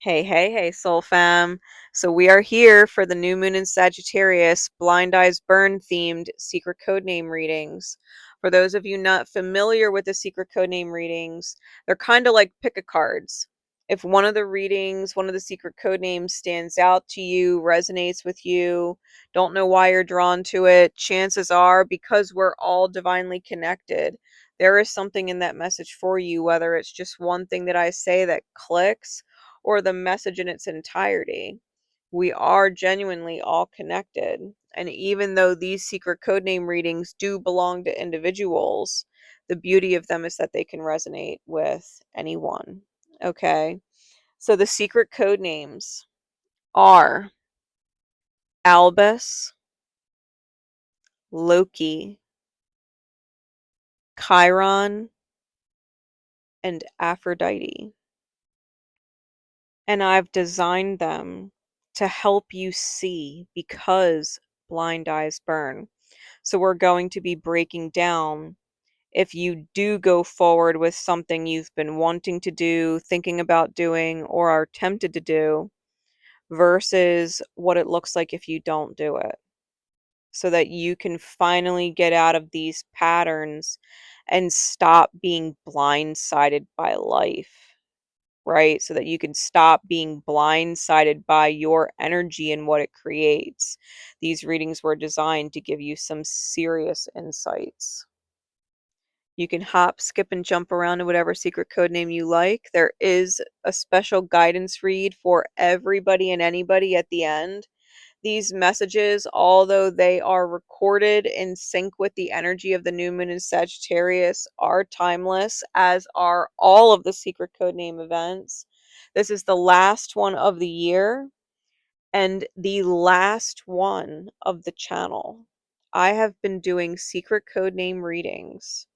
Hey, hey, hey, Soul Fam. So we are here for the new moon in Sagittarius Blind Eyes Burn themed secret codename readings. For those of you not familiar with the secret codename readings, they're kind of like pick a cards. If one of the readings, one of the secret codenames stands out to you, resonates with you, don't know why you're drawn to it, chances are because we're all divinely connected, there is something in that message for you, whether it's just one thing that I say that clicks or the message in its entirety. We are genuinely all connected. And even though these secret codename readings do belong to individuals, the beauty of them is that they can resonate with anyone. Okay. So the secret codenames are Albus, Loki, Chiron, and Aphrodite. And I've designed them to help you see because blind eyes burn. So we're going to be breaking down if you do go forward with something you've been wanting to do, thinking about doing, or are tempted to do, versus what it looks like if you don't do it. So that you can finally get out of these patterns and stop being blindsided by life, right? So that you can stop being blindsided by your energy and what it creates. These readings were designed to give you some serious insights. You can hop, skip, and jump around to whatever secret code name you like. There is a special guidance read for everybody and anybody at the end. These messages, although they are recorded in sync with the energy of the new moon in Sagittarius, are timeless, as are all of the secret code name events. This is the last one of the year and the last one of the channel. I have been doing secret code name readings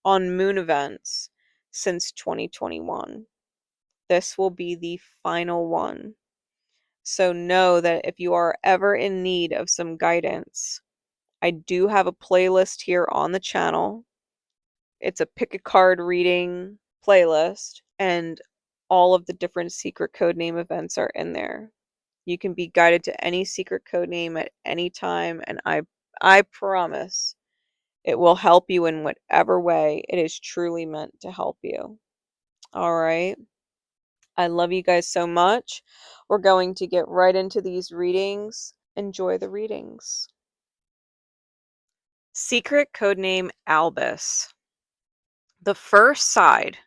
on moon events since 2021. This will be the final one. So know that if you are ever in need of some guidance, I do have a playlist here on the channel. It's a pick a card reading playlist, and all of the different secret code name events are in there. You can be guided to any secret code name at any time, and I promise it will help you in whatever way it is truly meant to help you. All right. I love you guys so much. We're going to get right into these readings. Enjoy the readings. Secret codename Albus. The first side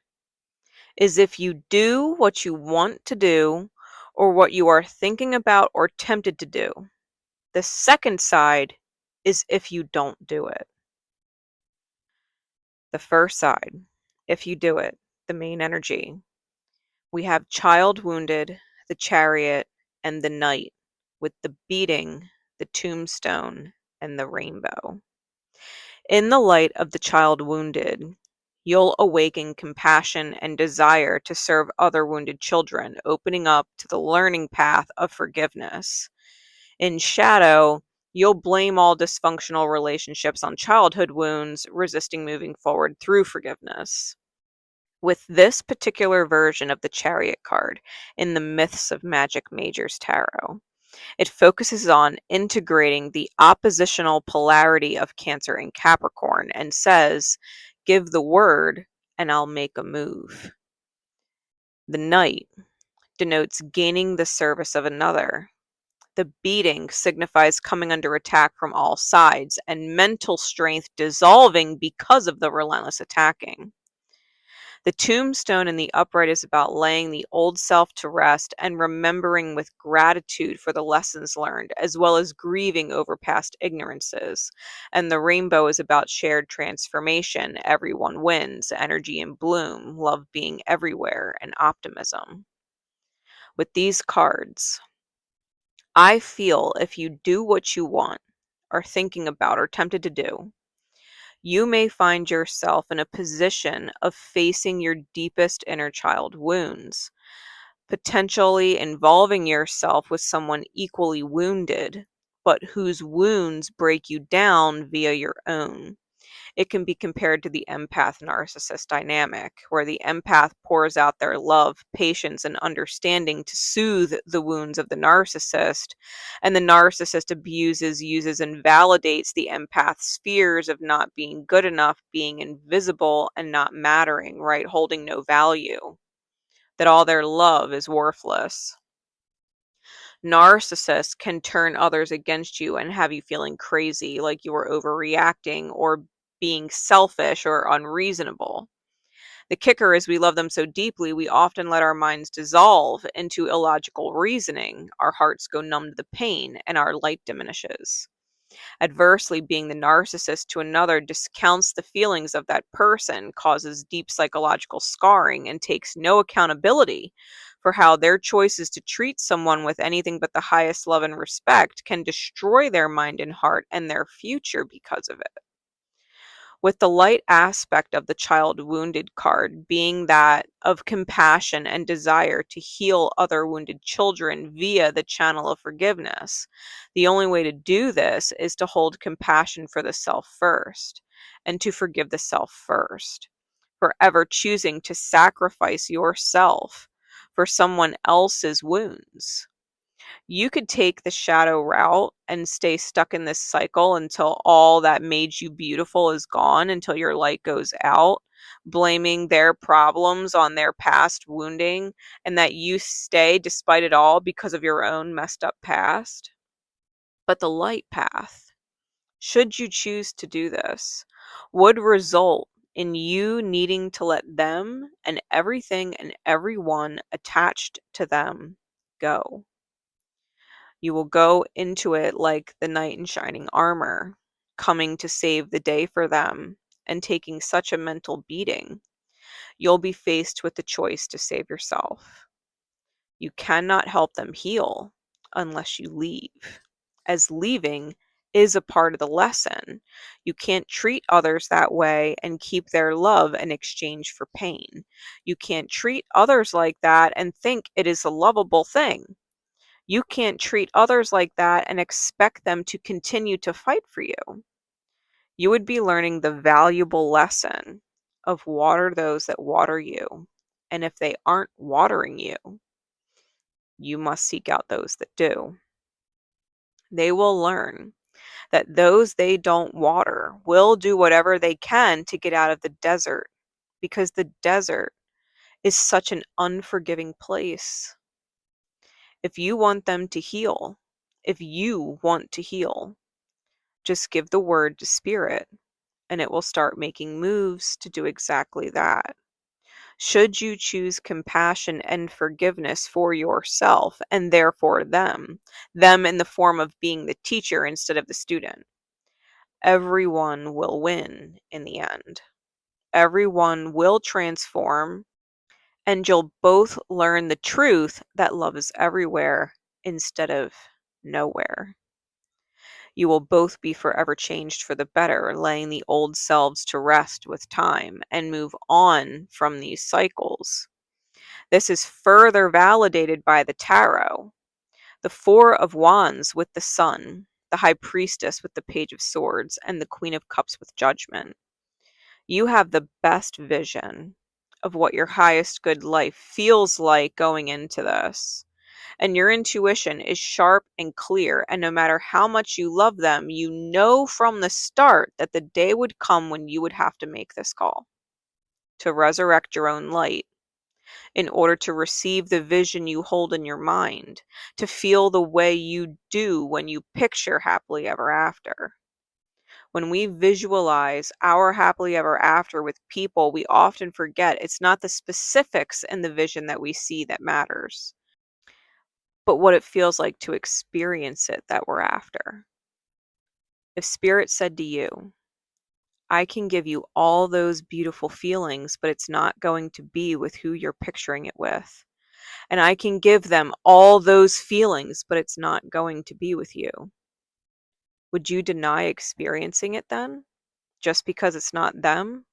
is if you do what you want to do or what you are thinking about or tempted to do. The second side is if you don't do it. The first side, if you do it, the main energy. We have child wounded, the chariot, and the knight, with the beating, the tombstone, and the rainbow. In the light of the child wounded, you'll awaken compassion and desire to serve other wounded children, opening up to the learning path of forgiveness. In shadow, you'll blame all dysfunctional relationships on childhood wounds, resisting moving forward through forgiveness. With this particular version of the Chariot card in the Myths of Magic Majors Tarot, it focuses on integrating the oppositional polarity of Cancer and Capricorn and says, give the word and I'll make a move. The Knight denotes gaining the service of another. The beating signifies coming under attack from all sides and mental strength dissolving because of the relentless attacking. The tombstone in the upright is about laying the old self to rest and remembering with gratitude for the lessons learned, as well as grieving over past ignorances. And the rainbow is about shared transformation. Everyone wins, energy in bloom, love being everywhere, and optimism. With these cards, I feel if you do what you want, are thinking about, or tempted to do, you may find yourself in a position of facing your deepest inner child wounds, potentially involving yourself with someone equally wounded, but whose wounds break you down via your own. It can be compared to the empath-narcissist dynamic, where the empath pours out their love, patience, and understanding to soothe the wounds of the narcissist, and the narcissist abuses, uses, and validates the empath's fears of not being good enough, being invisible, and not mattering, right? Holding no value, that all their love is worthless. Narcissists can turn others against you and have you feeling crazy, like you are overreacting or being selfish or unreasonable. The kicker is we love them so deeply, we often let our minds dissolve into illogical reasoning. Our hearts go numb to the pain and our light diminishes. Adversely, being the narcissist to another discounts the feelings of that person, causes deep psychological scarring, and takes no accountability for how their choices to treat someone with anything but the highest love and respect can destroy their mind and heart and their future because of it. With the light aspect of the child wounded card being that of compassion and desire to heal other wounded children via the channel of forgiveness. The only way to do this is to hold compassion for the self first, and to forgive the self first. Forever choosing to sacrifice yourself for someone else's wounds. You could take the shadow route and stay stuck in this cycle until all that made you beautiful is gone, until your light goes out, blaming their problems on their past wounding, and that you stay despite it all because of your own messed up past. But the light path, should you choose to do this, would result in you needing to let them and everything and everyone attached to them go. You will go into it like the knight in shining armor, coming to save the day for them, and taking such a mental beating. You'll be faced with the choice to save yourself. You cannot help them heal unless you leave, as leaving is a part of the lesson. You can't treat others that way and keep their love in exchange for pain. You can't treat others like that and think it is a lovable thing. You can't treat others like that and expect them to continue to fight for you. You would be learning the valuable lesson of water those that water you. And if they aren't watering you, you must seek out those that do. They will learn that those they don't water will do whatever they can to get out of the desert, because the desert is such an unforgiving place. If you want them to heal, if you want to heal, just give the word to spirit and it will start making moves to do exactly that. Should you choose compassion and forgiveness for yourself and therefore them in the form of being the teacher instead of the student, everyone will win in the end. Everyone will transform, and you'll both learn the truth that love is everywhere instead of nowhere. You will both be forever changed for the better, laying the old selves to rest with time and move on from these cycles. This is further validated by the tarot. The Four of Wands with the Sun, the High Priestess with the Page of Swords, and the Queen of Cups with Judgment. You have the best vision of what your highest good life feels like going into this. And your intuition is sharp and clear, and no matter how much you love them, you know from the start that the day would come when you would have to make this call to resurrect your own light in order to receive the vision you hold in your mind, to feel the way you do when you picture happily ever after. When we visualize our happily ever after with people, we often forget it's not the specifics in the vision that we see that matters, but what it feels like to experience it that we're after. If Spirit said to you, I can give you all those beautiful feelings, but it's not going to be with who you're picturing it with. And I can give them all those feelings, but it's not going to be with you. Would you deny experiencing it then? Just because it's not them?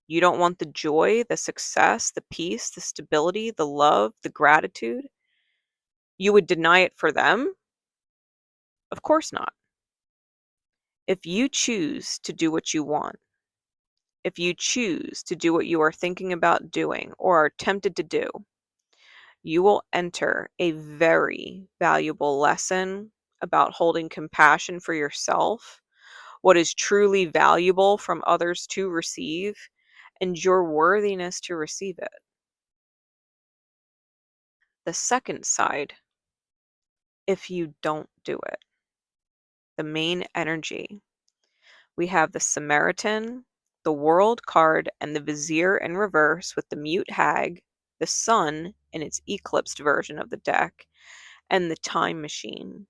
You don't want the joy, the success, the peace, the stability, the love, the gratitude? You would deny it for them? Of course not. If you choose to do what you want, if you choose to do what you are thinking about doing or are tempted to do, you will enter a very valuable lesson about holding compassion for yourself, what is truly valuable from others to receive, and your worthiness to receive it. The second side, if you don't do it, the main energy, we have the Samaritan, the World card, and the Vizier in reverse with the Mute Hag, the Sun in its eclipsed version of the deck, and the Time Machine.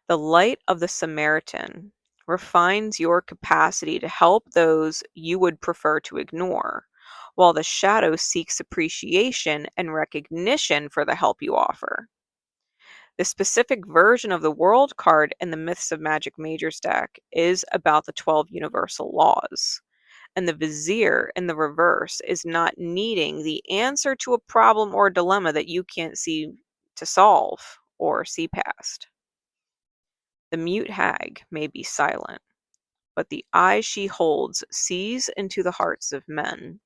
The light of the Samaritan refines your capacity to help those you would prefer to ignore, while the shadow seeks appreciation and recognition for the help you offer. The specific version of the World card in the Myths of Magic Majors deck is about the 12 universal laws, and the Vizier in the reverse is not needing the answer to a problem or dilemma that you can't see to solve or see past. The Mute Hag may be silent, but the eye she holds sees into the hearts of men.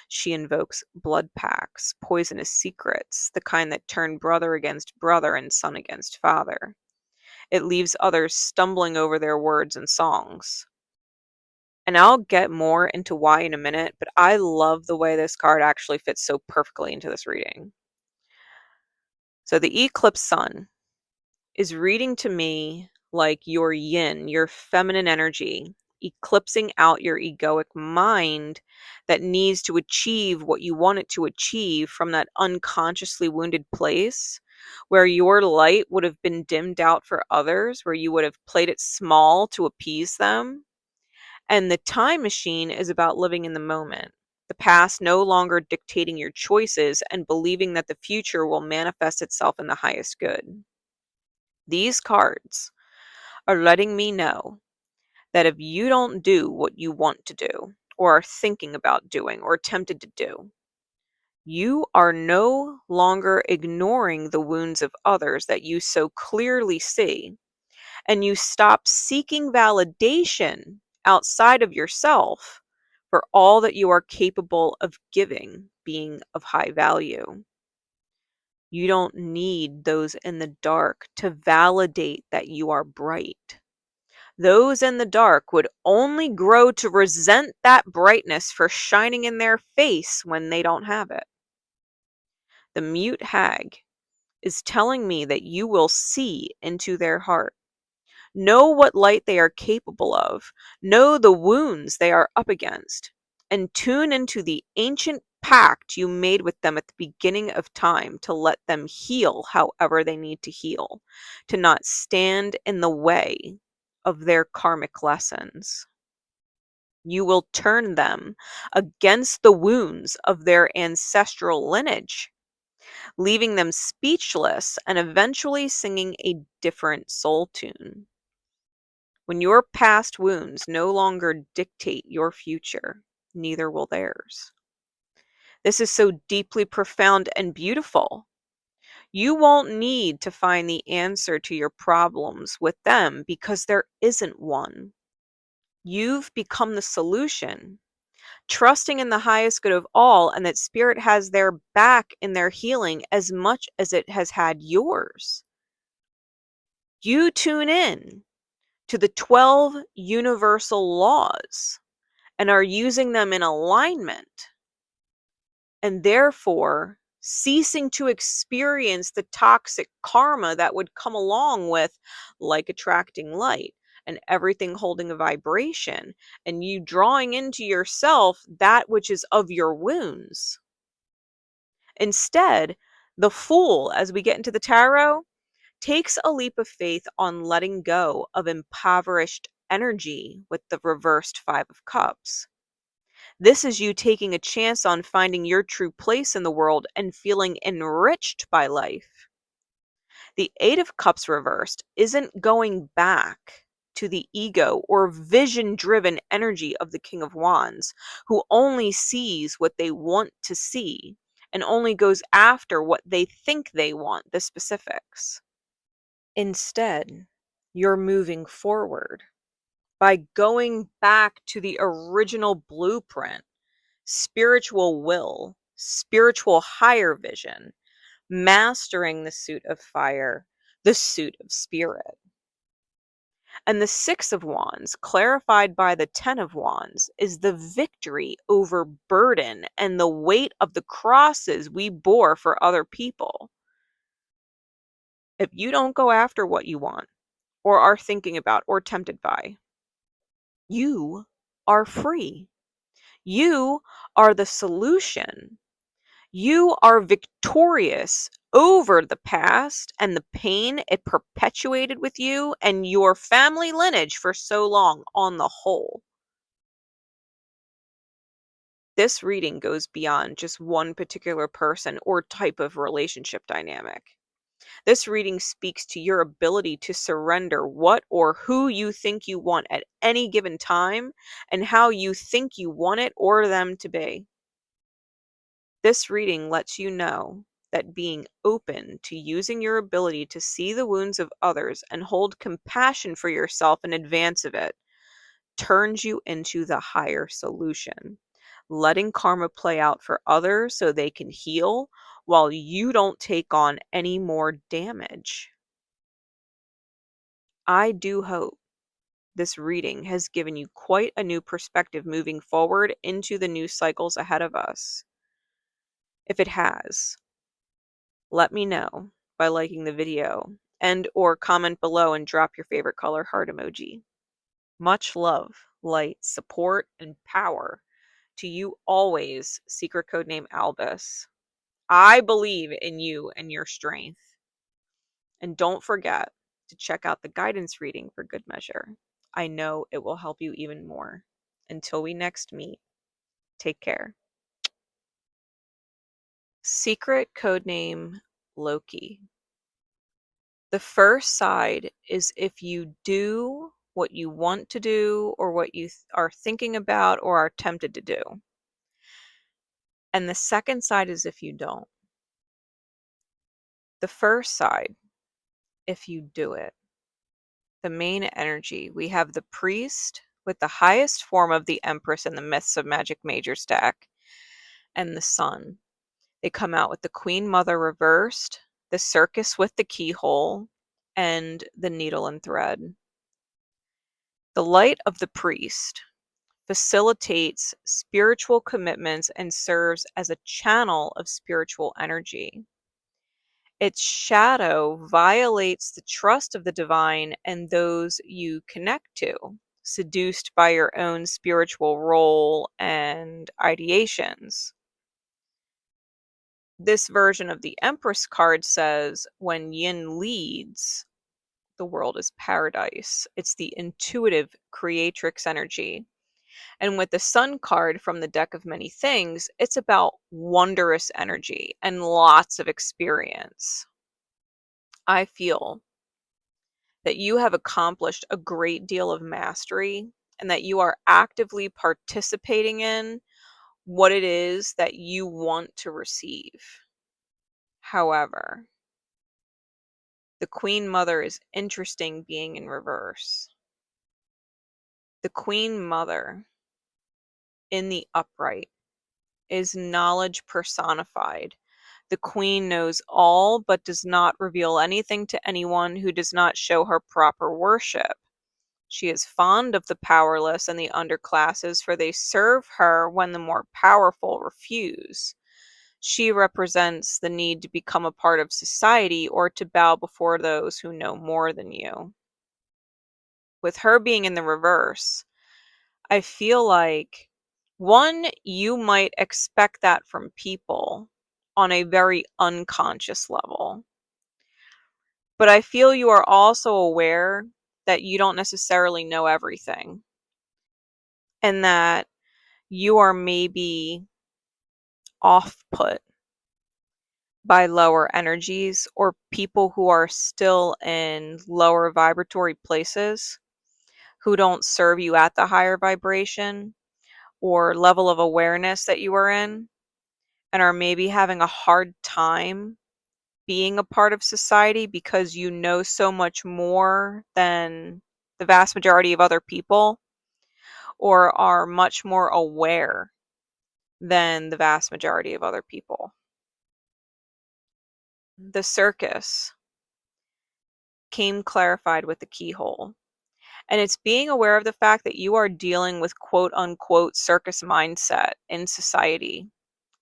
She invokes blood pacts, poisonous secrets, the kind that turn brother against brother and son against father. It leaves others stumbling over their words and songs. And I'll get more into why in a minute, but I love the way this card actually fits so perfectly into this reading. So the Eclipse Sun is reading to me like your yin, your feminine energy, eclipsing out your egoic mind that needs to achieve what you want it to achieve from that unconsciously wounded place where your light would have been dimmed out for others, where you would have played it small to appease them. And the Time Machine is about living in the moment. The past no longer dictating your choices and believing that the future will manifest itself in the highest good. These cards are letting me know that if you don't do what you want to do, or are thinking about doing, or tempted to do, you are no longer ignoring the wounds of others that you so clearly see, and you stop seeking validation outside of yourself for all that you are capable of giving, being of high value. You don't need those in the dark to validate that you are bright. Those in the dark would only grow to resent that brightness for shining in their face when they don't have it. The Mute Hag is telling me that you will see into their heart, know what light they are capable of, know the wounds they are up against, and tune into the ancient pact you made with them at the beginning of time to let them heal however they need to heal, to not stand in the way of their karmic lessons. You will turn them against the wounds of their ancestral lineage, leaving them speechless and eventually singing a different soul tune. When your past wounds no longer dictate your future, neither will theirs. This is so deeply profound and beautiful. You won't need to find the answer to your problems with them because there isn't one. You've become the solution, trusting in the highest good of all and that spirit has their back in their healing as much as it has had yours. You tune in to the 12 universal laws and are using them in alignment, and therefore ceasing to experience the toxic karma that would come along with like attracting light and everything holding a vibration, and you drawing into yourself that which is of your wounds. Instead, the Fool, as we get into the tarot, takes a leap of faith on letting go of impoverished energy with the reversed Five of Cups. This is you taking a chance on finding your true place in the world and feeling enriched by life. The Eight of Cups reversed isn't going back to the ego or vision-driven energy of the King of Wands, who only sees what they want to see and only goes after what they think they want, the specifics. Instead, you're moving forward, by going back to the original blueprint, spiritual will, spiritual higher vision, mastering the suit of fire, the suit of spirit. And the Six of Wands, clarified by the Ten of Wands, is the victory over burden and the weight of the crosses we bore for other people. If you don't go after what you want, or are thinking about, or tempted by, you are free. You are the solution. You are victorious over the past and the pain it perpetuated with you and your family lineage for so long on the whole. This reading goes beyond just one particular person or type of relationship dynamic. This reading speaks to your ability to surrender what or who you think you want at any given time and how you think you want it or them to be. This reading lets you know that being open to using your ability to see the wounds of others and hold compassion for yourself in advance of it turns you into the higher solution, letting karma play out for others so they can heal while you don't take on any more damage. I do hope this reading has given you quite a new perspective moving forward into the new cycles ahead of us. If it has, let me know by liking the video and or comment below and drop your favorite color heart emoji. Much love, light, support, and power to you always, secret code name Albus. I believe in you and your strength. And don't forget to check out the guidance reading for good measure. I know it will help you even more. Until we next meet, take care. Secret codename Loki. The first side is if you do what you want to do or what you are thinking about or are tempted to do. And the second side is if you don't. The first side, if you do it. The main energy, we have the priest with the highest form of the Empress in the Myths of Magic Major stack, and the sun. They come out with the Queen Mother reversed, the circus with the keyhole, and the needle and thread. The light of the priest facilitates spiritual commitments and serves as a channel of spiritual energy. Its shadow violates the trust of the divine and those you connect to, seduced by your own spiritual role and ideations. This version of the Empress card says, when yin leads, the world is paradise. It's the intuitive creatrix energy. And with the Sun card from the deck of many things, it's about wondrous energy and lots of experience. I feel that you have accomplished a great deal of mastery and that you are actively participating in what it is that you want to receive. However, the Queen Mother is interesting being in reverse. The Queen Mother in the upright is knowledge personified. The Queen knows all but does not reveal anything to anyone who does not show her proper worship. She is fond of the powerless and the underclasses, for they serve her when the more powerful refuse. She represents the need to become a part of society or to bow before those who know more than you. With her being in the reverse, I feel like, one, you might expect that from people on a very unconscious level. But I feel you are also aware that you don't necessarily know everything. And that you are maybe off-put by lower energies or people who are still in lower vibratory places who don't serve you at the higher vibration or level of awareness that you are in, and are maybe having a hard time being a part of society because you know so much more than the vast majority of other people, or are much more aware than the vast majority of other people. The circus came clarified with the keyhole. And it's being aware of the fact that you are dealing with quote unquote circus mindset in society.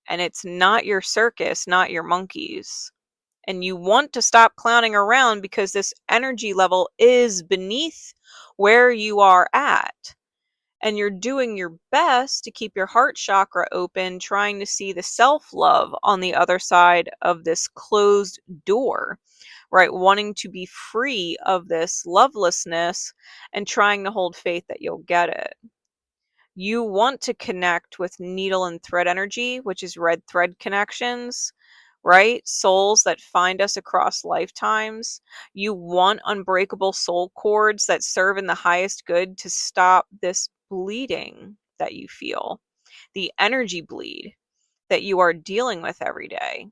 And it's not your circus, not your monkeys. And you want to stop clowning around because this energy level is beneath where you are at. And you're doing your best to keep your heart chakra open, trying to see the self-love on the other side of this closed door, right? Wanting to be free of this lovelessness and trying to hold faith that you'll get it. You want to connect with needle and thread energy, which is red thread connections, right? Souls that find us across lifetimes. You want unbreakable soul cords that serve in the highest good to stop this bleeding that you feel, the energy bleed that you are dealing with every day.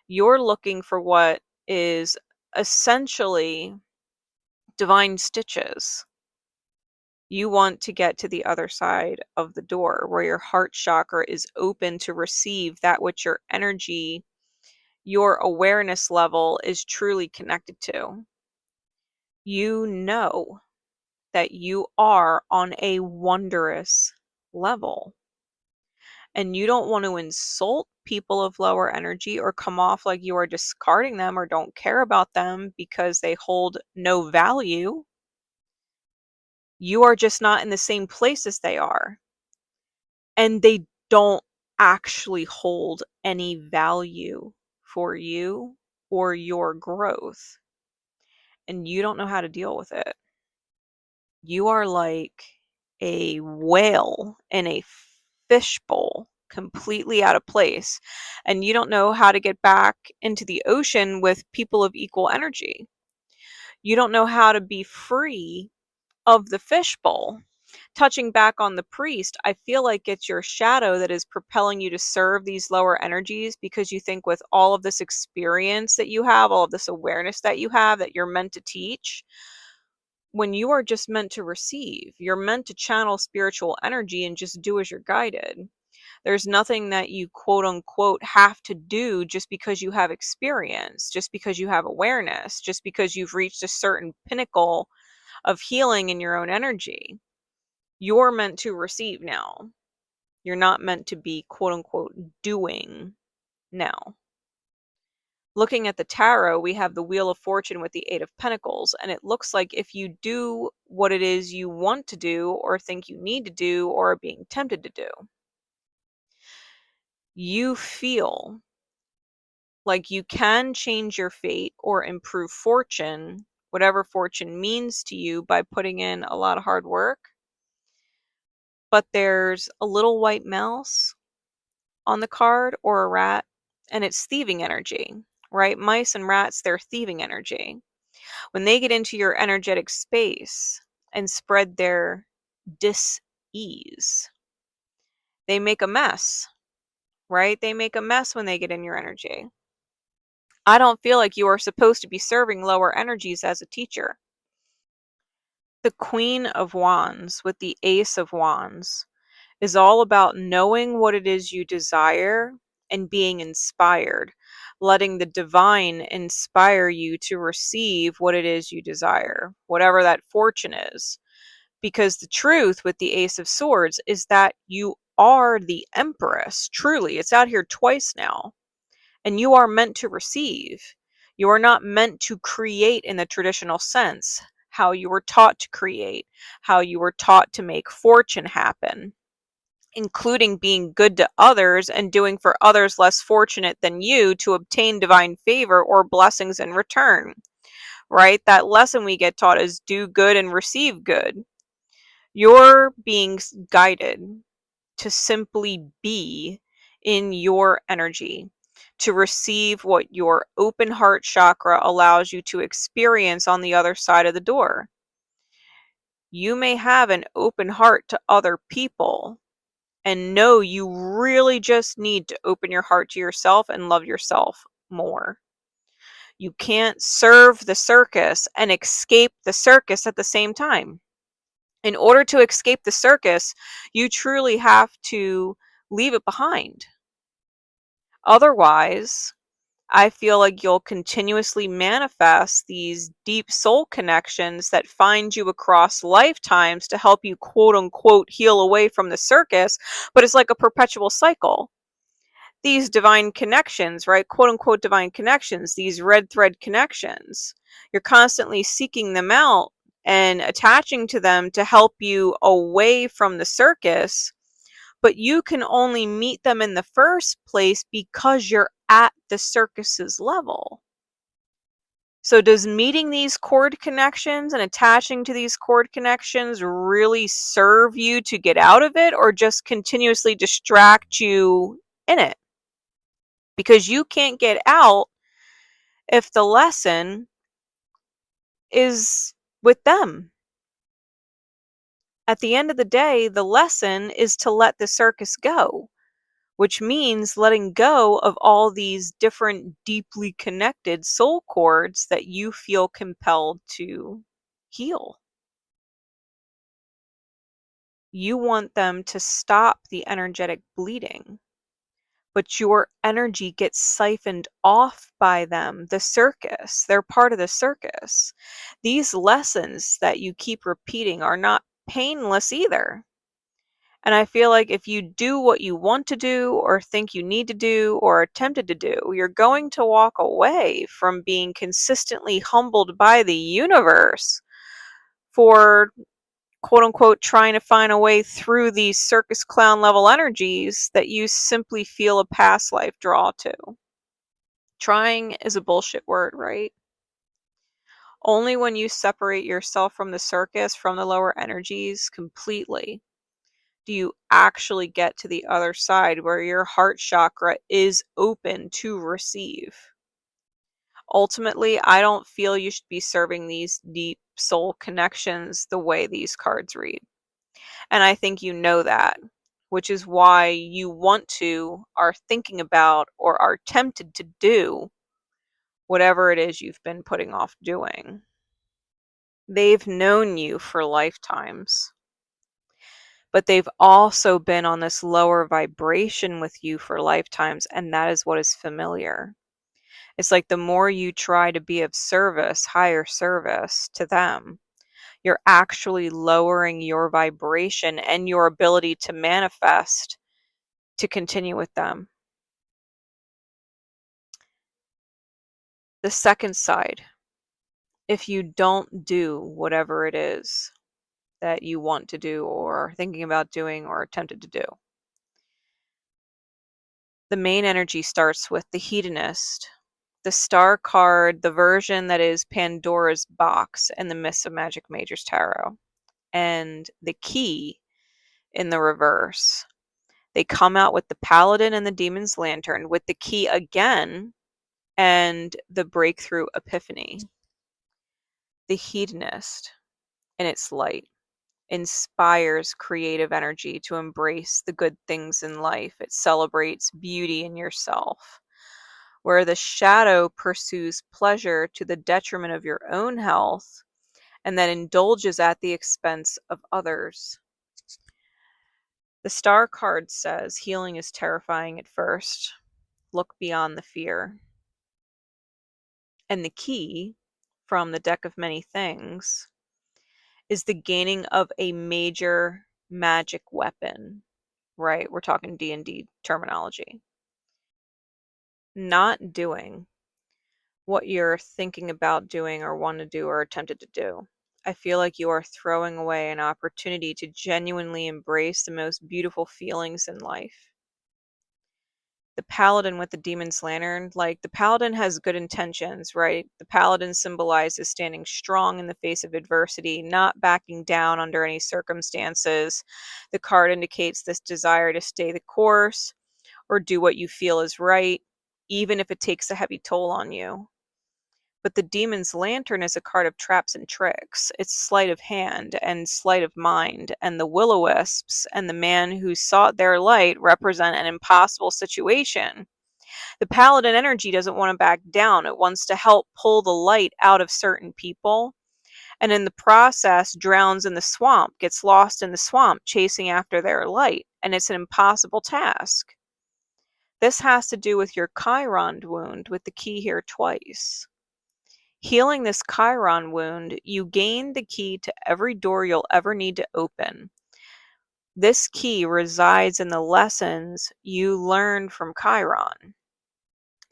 You're looking for what is essentially divine stitches. You want to get to the other side of the door where your heart chakra is open to receive that which your energy, your awareness level is truly connected to. You know that you are on a wondrous level. And you don't want to insult people of lower energy or come off like you are discarding them or don't care about them because they hold no value. You are just not in the same place as they are. And they don't actually hold any value for you or your growth. And you don't know how to deal with it. You are like a whale in a fishbowl, completely out of place, and you don't know how to get back into the ocean with people of equal energy. You don't know how to be free of the fishbowl. Touching back on the priest, I feel like it's your shadow that is propelling you to serve these lower energies because you think with all of this experience that you have, all of this awareness that you have, that you're meant to teach, when you are just meant to receive. You're meant to channel spiritual energy and just do as you're guided. There's nothing that you quote unquote have to do just because you have experience, just because you have awareness, just because you've reached a certain pinnacle of healing in your own energy. You're meant to receive now. You're not meant to be quote unquote doing now. Looking at the tarot, we have the Wheel of Fortune with the Eight of Pentacles, and it looks like if you do what it is you want to do or think you need to do or are being tempted to do, you feel like you can change your fate or improve fortune, whatever fortune means to you, by putting in a lot of hard work. But there's a little white mouse on the card or a rat, and it's thieving energy, right? Mice and rats, they're thieving energy. When they get into your energetic space and spread their dis-ease, they make a mess, right? They make a mess when they get in your energy. I don't feel like you are supposed to be serving lower energies as a teacher. The Queen of Wands with the Ace of Wands is all about knowing what it is you desire and being inspired, letting the divine inspire you to receive what it is you desire, whatever that fortune is. Because the truth with the Ace of Swords is that you are the Empress. Truly, it's out here twice now. And you are meant to receive. You are not meant to create in the traditional sense, how you were taught to create, how you were taught to make fortune happen, including being good to others and doing for others less fortunate than you to obtain divine favor or blessings in return, right? That lesson we get taught is do good and receive good. You're being guided to simply be in your energy, to receive what your open heart chakra allows you to experience on the other side of the door. You may have an open heart to other people, and know you really just need to open your heart to yourself and love yourself more. You can't serve the circus and escape the circus at the same time. In order to escape the circus, you truly have to leave it behind. Otherwise, I feel like you'll continuously manifest these deep soul connections that find you across lifetimes to help you quote unquote heal away from the circus, but it's like a perpetual cycle. These divine connections, right? Quote unquote divine connections, these red thread connections, you're constantly seeking them out and attaching to them to help you away from the circus, but you can only meet them in the first place because you're at the circus's level. So does meeting these cord connections and attaching to these cord connections really serve you to get out of it, or just continuously distract you in it? Because you can't get out if the lesson is with them. At the end of the day, the lesson is to let the circus go, which means letting go of all these different deeply connected soul cords that you feel compelled to heal. You want them to stop the energetic bleeding, but your energy gets siphoned off by them, the circus. They're part of the circus. These lessons that you keep repeating are not painless either. And I feel like if you do what you want to do, or think you need to do, or are tempted to do, you're going to walk away from being consistently humbled by the universe for quote unquote trying to find a way through these circus clown level energies that you simply feel a past life draw to. Trying is a bullshit word, right? Only when you separate yourself from the circus, from the lower energies completely, do you actually get to the other side where your heart chakra is open to receive. Ultimately, I don't feel you should be serving these deep soul connections the way these cards read. And I think you know that, which is why you want to, are thinking about, or are tempted to do whatever it is you've been putting off doing. They've known you for lifetimes, but they've also been on this lower vibration with you for lifetimes, and that is what is familiar. It's like the more you try to be of service, higher service to them, you're actually lowering your vibration and your ability to manifest to continue with them. The second side, if you don't do whatever it is that you want to do, or thinking about doing, or attempted to do, the main energy starts with the hedonist, the star card, the version that is Pandora's box in the Myths of Magic Majors Tarot, and the key in the reverse. They come out with the paladin and the demon's lantern, with the key again and the breakthrough epiphany. The hedonist, in its light, inspires creative energy to embrace the good things in life. It celebrates beauty in yourself. Where the shadow pursues pleasure to the detriment of your own health, and then indulges at the expense of others. The star card says healing is terrifying at first. Look beyond the fear. And the key from the deck of many things is the gaining of a major magic weapon, right? We're talking D&D terminology. Not doing what you're thinking about doing, or want to do, or attempted to do. I feel like you are throwing away an opportunity to genuinely embrace the most beautiful feelings in life. The paladin with the demon's lantern, like, the paladin has good intentions, right? The paladin symbolizes standing strong in the face of adversity, not backing down under any circumstances. The card indicates this desire to stay the course, or do what you feel is right, even if it takes a heavy toll on you. But the demon's lantern is a card of traps and tricks. It's sleight of hand and sleight of mind, and the will-o-wisps and the man who sought their light represent an impossible situation. The paladin energy doesn't want to back down. It wants to help pull the light out of certain people, and in the process drowns in the swamp, gets lost in the swamp chasing after their light, and it's an impossible task. This has to do with your Chiron wound, with the key here twice. Healing this Chiron wound, you gain the key to every door you'll ever need to open. This key resides in the lessons you learn from Chiron.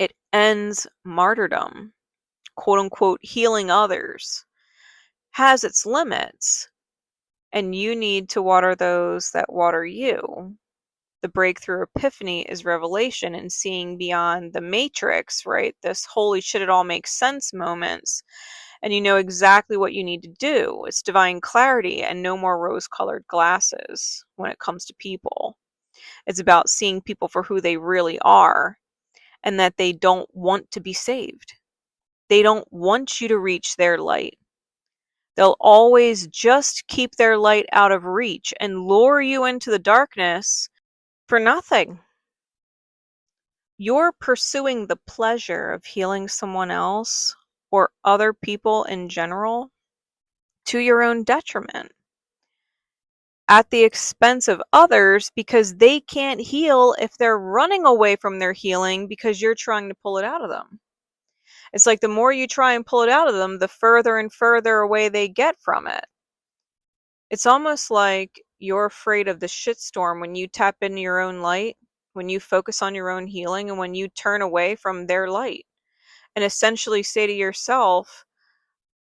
It ends martyrdom, quote unquote, healing others, has its limits, and you need to water those that water you. The breakthrough epiphany is revelation and seeing beyond the matrix, right? This holy shit, it all makes sense moments. And you know exactly what you need to do. It's divine clarity and no more rose-colored glasses when it comes to people. It's about seeing people for who they really are and that they don't want to be saved. They don't want you to reach their light. They'll always just keep their light out of reach and lure you into the darkness for nothing. You're pursuing the pleasure of healing someone else or other people in general to your own detriment, at the expense of others, because they can't heal if they're running away from their healing because you're trying to pull it out of them. It's like the more you try and pull it out of them, the further and further away they get from it. It's almost like you're afraid of the shitstorm when you tap into your own light, when you focus on your own healing, and when you turn away from their light and essentially say to yourself,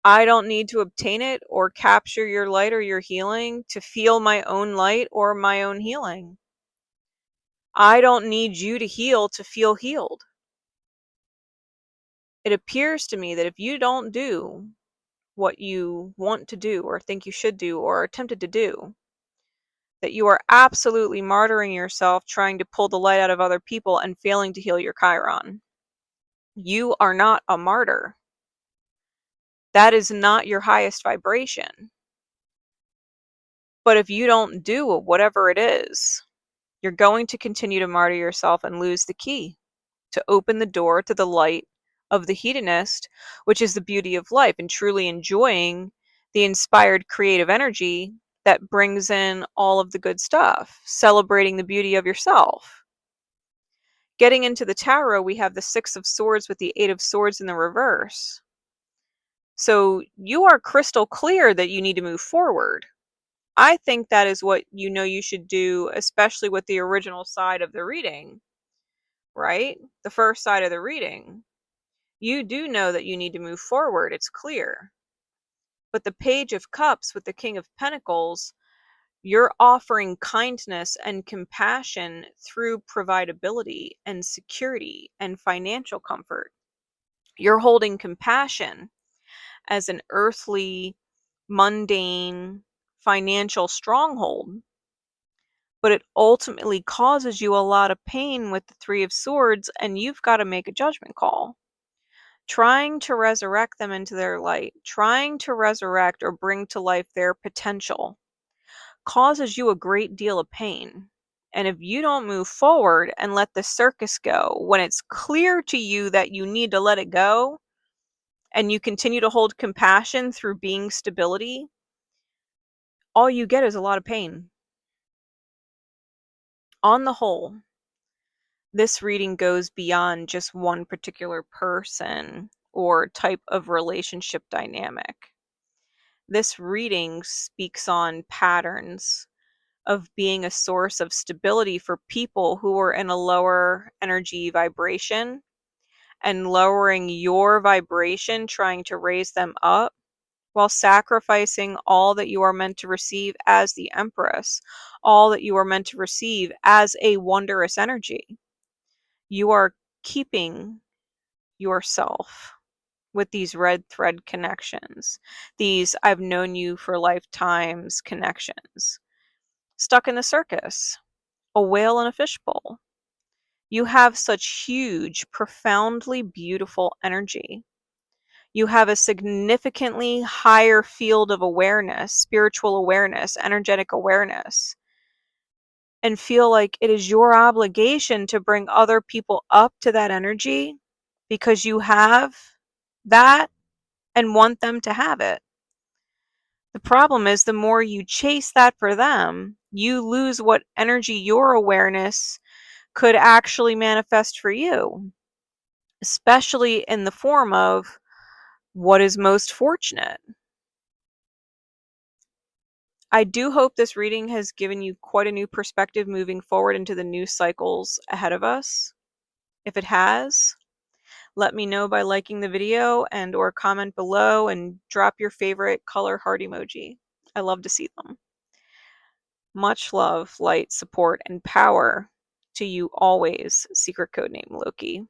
I don't need to obtain it or capture your light or your healing to feel my own light or my own healing. I don't need you to heal to feel healed. It appears to me that if you don't do what you want to do or think you should do or are attempted to do, that you are absolutely martyring yourself trying to pull the light out of other people and failing to heal your Chiron. You are not a martyr. That is not your highest vibration. But if you don't do whatever it is, you're going to continue to martyr yourself and lose the key to open the door to the light of the hedonist, which is the beauty of life and truly enjoying the inspired creative energy that brings in all of the good stuff, celebrating the beauty of yourself. Getting into the tarot, we have the Six of Swords with the Eight of Swords in the reverse. So you are crystal clear that you need to move forward. I think that is what you know you should do, especially with the original side of the reading, right? The first side of the reading. You do know that you need to move forward. It's clear. But the Page of Cups with the King of Pentacles, you're offering kindness and compassion through providability and security and financial comfort. You're holding compassion as an earthly, mundane, financial stronghold, but it ultimately causes you a lot of pain with the Three of Swords, and you've got to make a judgment call. Trying to resurrect them into their light, trying to resurrect or bring to life their potential, causes you a great deal of pain. And if you don't move forward and let the circus go, when it's clear to you that you need to let it go, and you continue to hold compassion through being stability, all you get is a lot of pain. On the whole, this reading goes beyond just one particular person or type of relationship dynamic. This reading speaks on patterns of being a source of stability for people who are in a lower energy vibration, and lowering your vibration, trying to raise them up, while sacrificing all that you are meant to receive as the Empress, all that you are meant to receive as a wondrous energy. You are keeping yourself with these red thread connections, these I've known you for lifetimes connections. Stuck in the circus, a whale in a fishbowl. You have such huge, profoundly beautiful energy. You have a significantly higher field of awareness, spiritual awareness, energetic awareness. and feel like it is your obligation to bring other people up to that energy because you have that and want them to have it. The problem is the more you chase that for them, you lose what energy your awareness could actually manifest for you, especially in the form of what is most fortunate. I do hope this reading has given you quite a new perspective moving forward into the new cycles ahead of us. If it has, let me know by liking the video and or comment below and drop your favorite color heart emoji. I love to see them. Much love, light, support, and power to you always, secret codename Loki.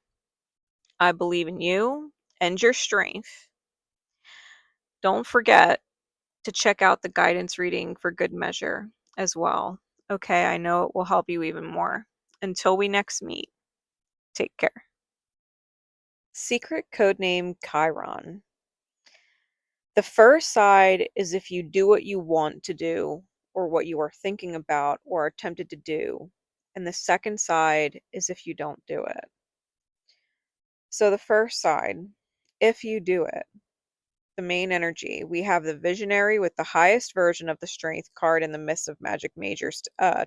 I believe in you and your strength. Don't forget to check out the guidance reading for good measure as well. Okay, I know it will help you even more. Until we next meet, take care. Secret codename Chiron. The first side is if you do what you want to do, or what you are thinking about or are tempted to do. And the second side is if you don't do it. So the first side, if you do it, the main energy, we have the visionary with the highest version of the strength card in the Mists of Magic Major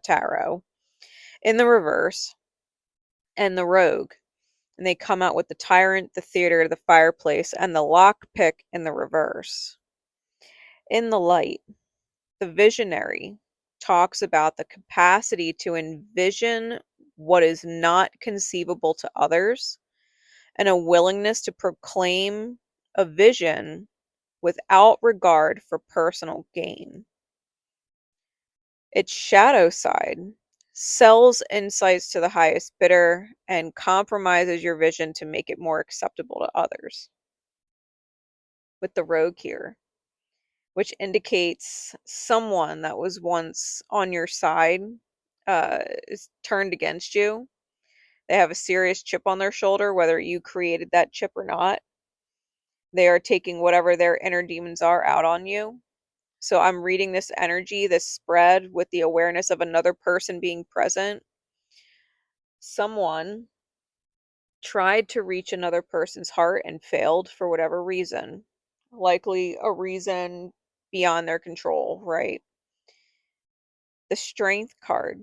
tarot in the reverse, and the rogue. And they come out with the tyrant, the theater, the fireplace, and the lockpick in the reverse. In the light, the visionary talks about the capacity to envision what is not conceivable to others and a willingness to proclaim a vision without regard for personal gain. Its shadow side sells insights to the highest bidder and compromises your vision to make it more acceptable to others. With the rogue here, which indicates someone that was once on your side is turned against you. They have a serious chip on their shoulder, whether you created that chip or not. They are taking whatever their inner demons are out on you. So I'm reading this energy, this spread with the awareness of another person being present. Someone tried to reach another person's heart and failed for whatever reason. Likely a reason beyond their control, right? The Strength card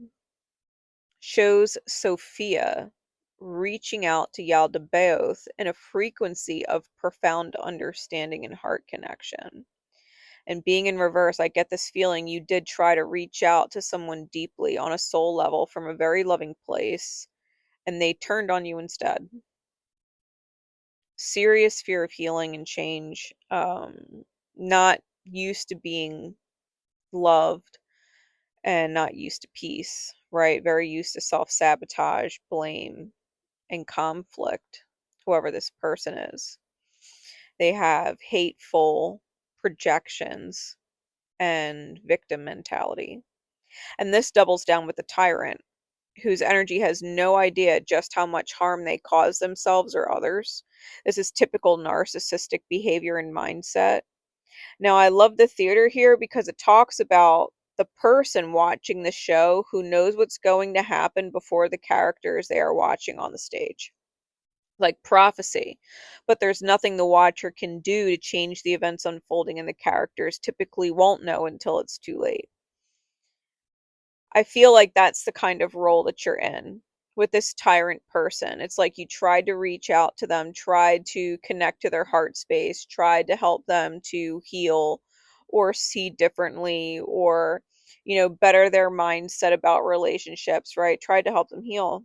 shows Sophia reaching out to 𝗖𝗪𝗪𝗧𝗧 in a frequency of profound understanding and heart connection. And being in reverse, I get this feeling you did try to reach out to someone deeply on a soul level from a very loving place, and they turned on you instead. Serious fear of healing and change, not used to being loved and not used to peace, right? Very used to self-sabotage, blame, and conflict, whoever this person is. They have hateful projections and victim mentality. And this doubles down with the tyrant, whose energy has no idea just how much harm they cause themselves or others. This is typical narcissistic behavior and mindset. Now, I love the theater here because it talks about the person watching the show who knows what's going to happen before the characters they are watching on the stage. Like prophecy, but there's nothing the watcher can do to change the events unfolding, and the characters typically won't know until it's too late. I feel like that's the kind of role that you're in with this tyrant person. It's like you tried to reach out to them, tried to connect to their heart space, tried to help them to heal or see differently, or, better their mindset about relationships, right? Tried to help them heal.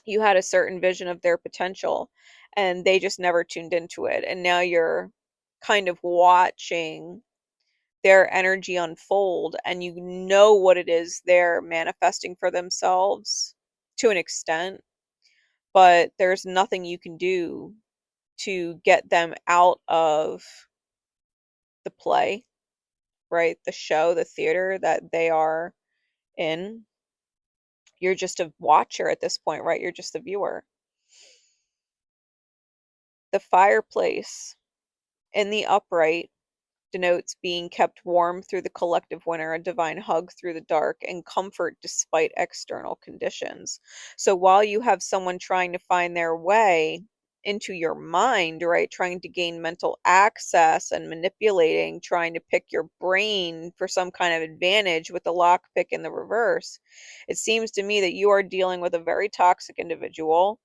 You had a certain vision of their potential and they just never tuned into it. And now you're kind of watching their energy unfold, and you know what it is they're manifesting for themselves to an extent, but there's nothing you can do to get them out of the play, right? The show, the theater that they are in. You're just a watcher at this point, right? You're just a viewer. The fireplace in the upright denotes being kept warm through the collective winter, a divine hug through the dark, and comfort despite external conditions. So while you have someone trying to find their way into your mind, right, trying to gain mental access and manipulating, trying to pick your brain for some kind of advantage with the lockpick in the reverse, it seems to me that you are dealing with a very toxic individual,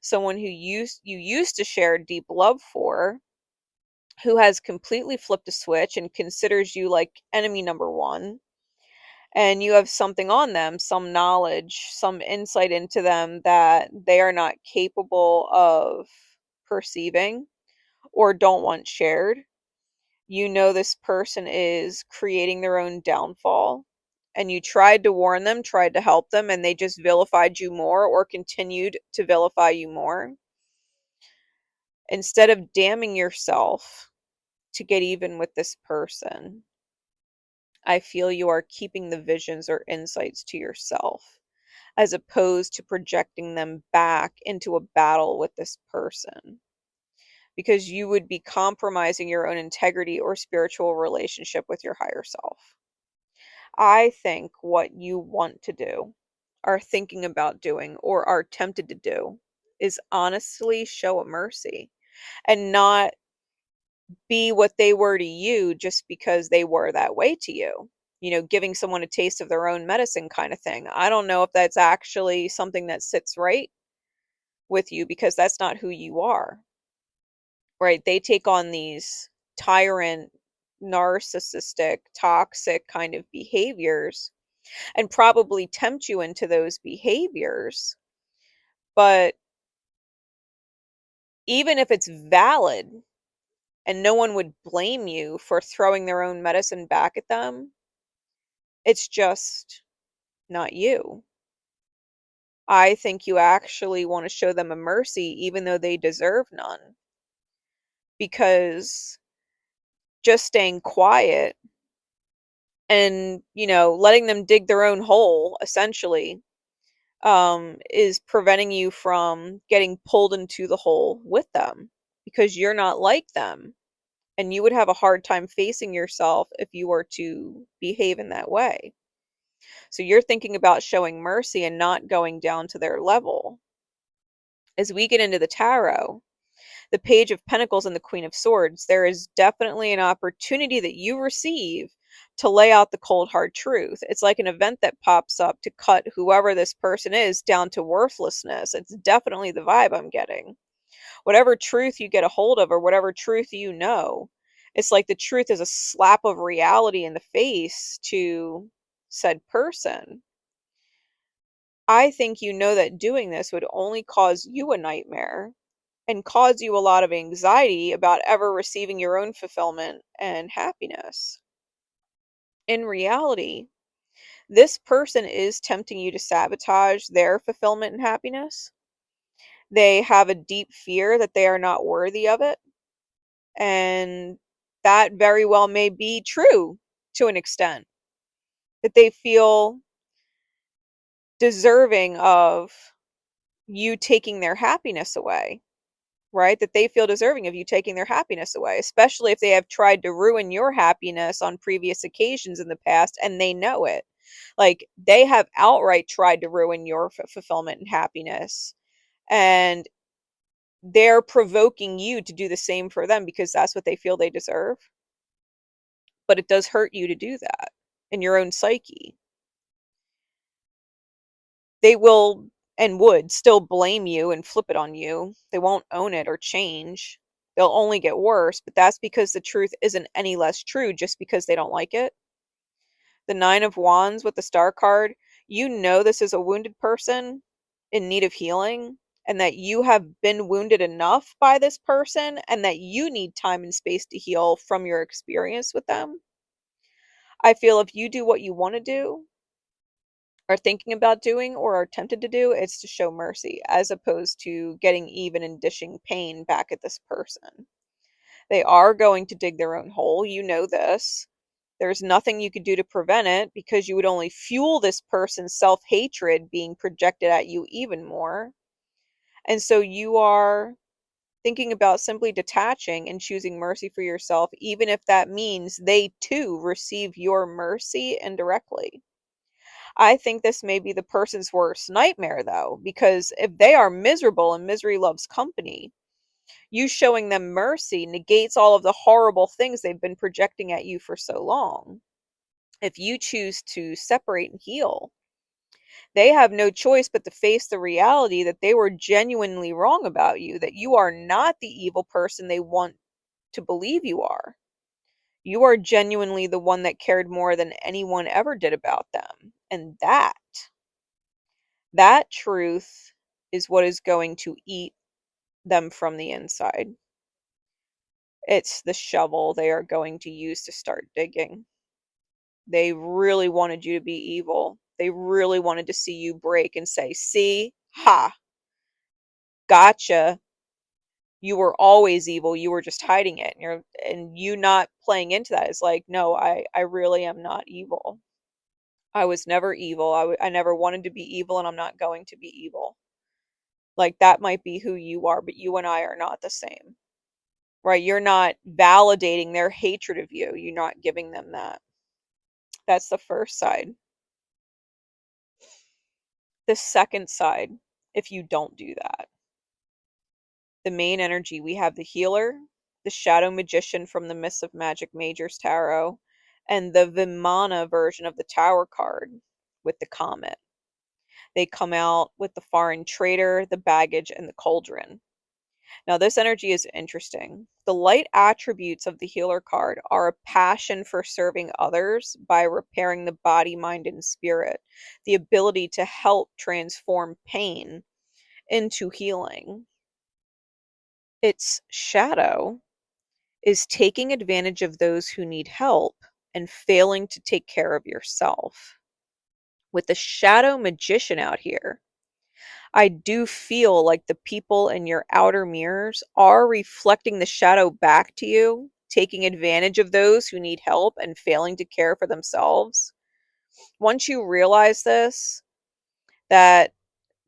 someone who you used to share deep love for, who has completely flipped a switch and considers you like enemy number one. And you have something on them, some knowledge, some insight into them that they are not capable of perceiving or don't want shared. You know this person is creating their own downfall, and you tried to warn them, tried to help them, and they just vilified you more or continued to vilify you more. Instead of damning yourself to get even with this person, I feel you are keeping the visions or insights to yourself, as opposed to projecting them back into a battle with this person, because you would be compromising your own integrity or spiritual relationship with your higher self. I think what you want to do, are thinking about doing, or are tempted to do, is honestly show a mercy and not be what they were to you just because they were that way to you. You know, giving someone a taste of their own medicine kind of thing. I don't know if that's actually something that sits right with you, because that's not who you are, right? They take on these tyrant, narcissistic, toxic kind of behaviors and probably tempt you into those behaviors. But even if it's valid and no one would blame you for throwing their own medicine back at them, it's just not you. I think you actually want to show them a mercy even though they deserve none. Because just staying quiet and, letting them dig their own hole, essentially, is preventing you from getting pulled into the hole with them, because you're not like them. And you would have a hard time facing yourself if you were to behave in that way. So you're thinking about showing mercy and not going down to their level. As we get into the tarot, the Page of Pentacles and the Queen of Swords, there is definitely an opportunity that you receive to lay out the cold hard truth. It's like an event that pops up to cut whoever this person is down to worthlessness. It's definitely the vibe I'm getting. Whatever truth you get a hold of, or whatever truth you know, it's like the truth is a slap of reality in the face to said person. I think you know that doing this would only cause you a nightmare and cause you a lot of anxiety about ever receiving your own fulfillment and happiness. In reality, this person is tempting you to sabotage their fulfillment and happiness. They have a deep fear that they are not worthy of it. And that very well may be true to an extent, that they feel deserving of you taking their happiness away, right? That they feel deserving of you taking their happiness away, especially if they have tried to ruin your happiness on previous occasions in the past and they know it. Like, they have outright tried to ruin your fulfillment and happiness. And they're provoking you to do the same for them because that's what they feel they deserve. But it does hurt you to do that in your own psyche. They will and would still blame you and flip it on you. They won't own it or change. They'll only get worse, but that's because the truth isn't any less true just because they don't like it. The Nine of Wands with the Star card, you know this is a wounded person in need of healing, and that you have been wounded enough by this person, and that you need time and space to heal from your experience with them. I feel if you do what you want to do, are thinking about doing, or are tempted to do, it's to show mercy, as opposed to getting even and dishing pain back at this person. They are going to dig their own hole. You know this. There's nothing you could do to prevent it, because you would only fuel this person's self-hatred being projected at you even more. And so you are thinking about simply detaching and choosing mercy for yourself, even if that means they too receive your mercy indirectly. I think this may be the person's worst nightmare, though, because if they are miserable and misery loves company, you showing them mercy negates all of the horrible things they've been projecting at you for so long. If you choose to separate and heal, they have no choice but to face the reality that they were genuinely wrong about you, that you are not the evil person they want to believe you are. You are genuinely the one that cared more than anyone ever did about them. And that truth is what is going to eat them from the inside. It's the shovel they are going to use to start digging. They really wanted you to be evil. They really wanted to see you break and say, see, ha, gotcha. You were always evil. You were just hiding it. And you not playing into that is like, no, I really am not evil. I was never evil. I never wanted to be evil, and I'm not going to be evil. Like, that might be who you are, but you and I are not the same. Right? You're not validating their hatred of you. You're not giving them that. That's the first side. The second side, if you don't do that, the main energy, we have the healer, the shadow magician from the Mists of Magic Major's Tarot, and the Vimana version of the Tower card with the comet. They come out with the foreign trader, the baggage, and the cauldron. Now, this energy is interesting. The light attributes of the healer card are a passion for serving others by repairing the body, mind, and spirit, the ability to help transform pain into healing. Its shadow is taking advantage of those who need help and failing to take care of yourself. With the shadow magician out here, I do feel like the people in your outer mirrors are reflecting the shadow back to you, taking advantage of those who need help and failing to care for themselves. Once you realize this, that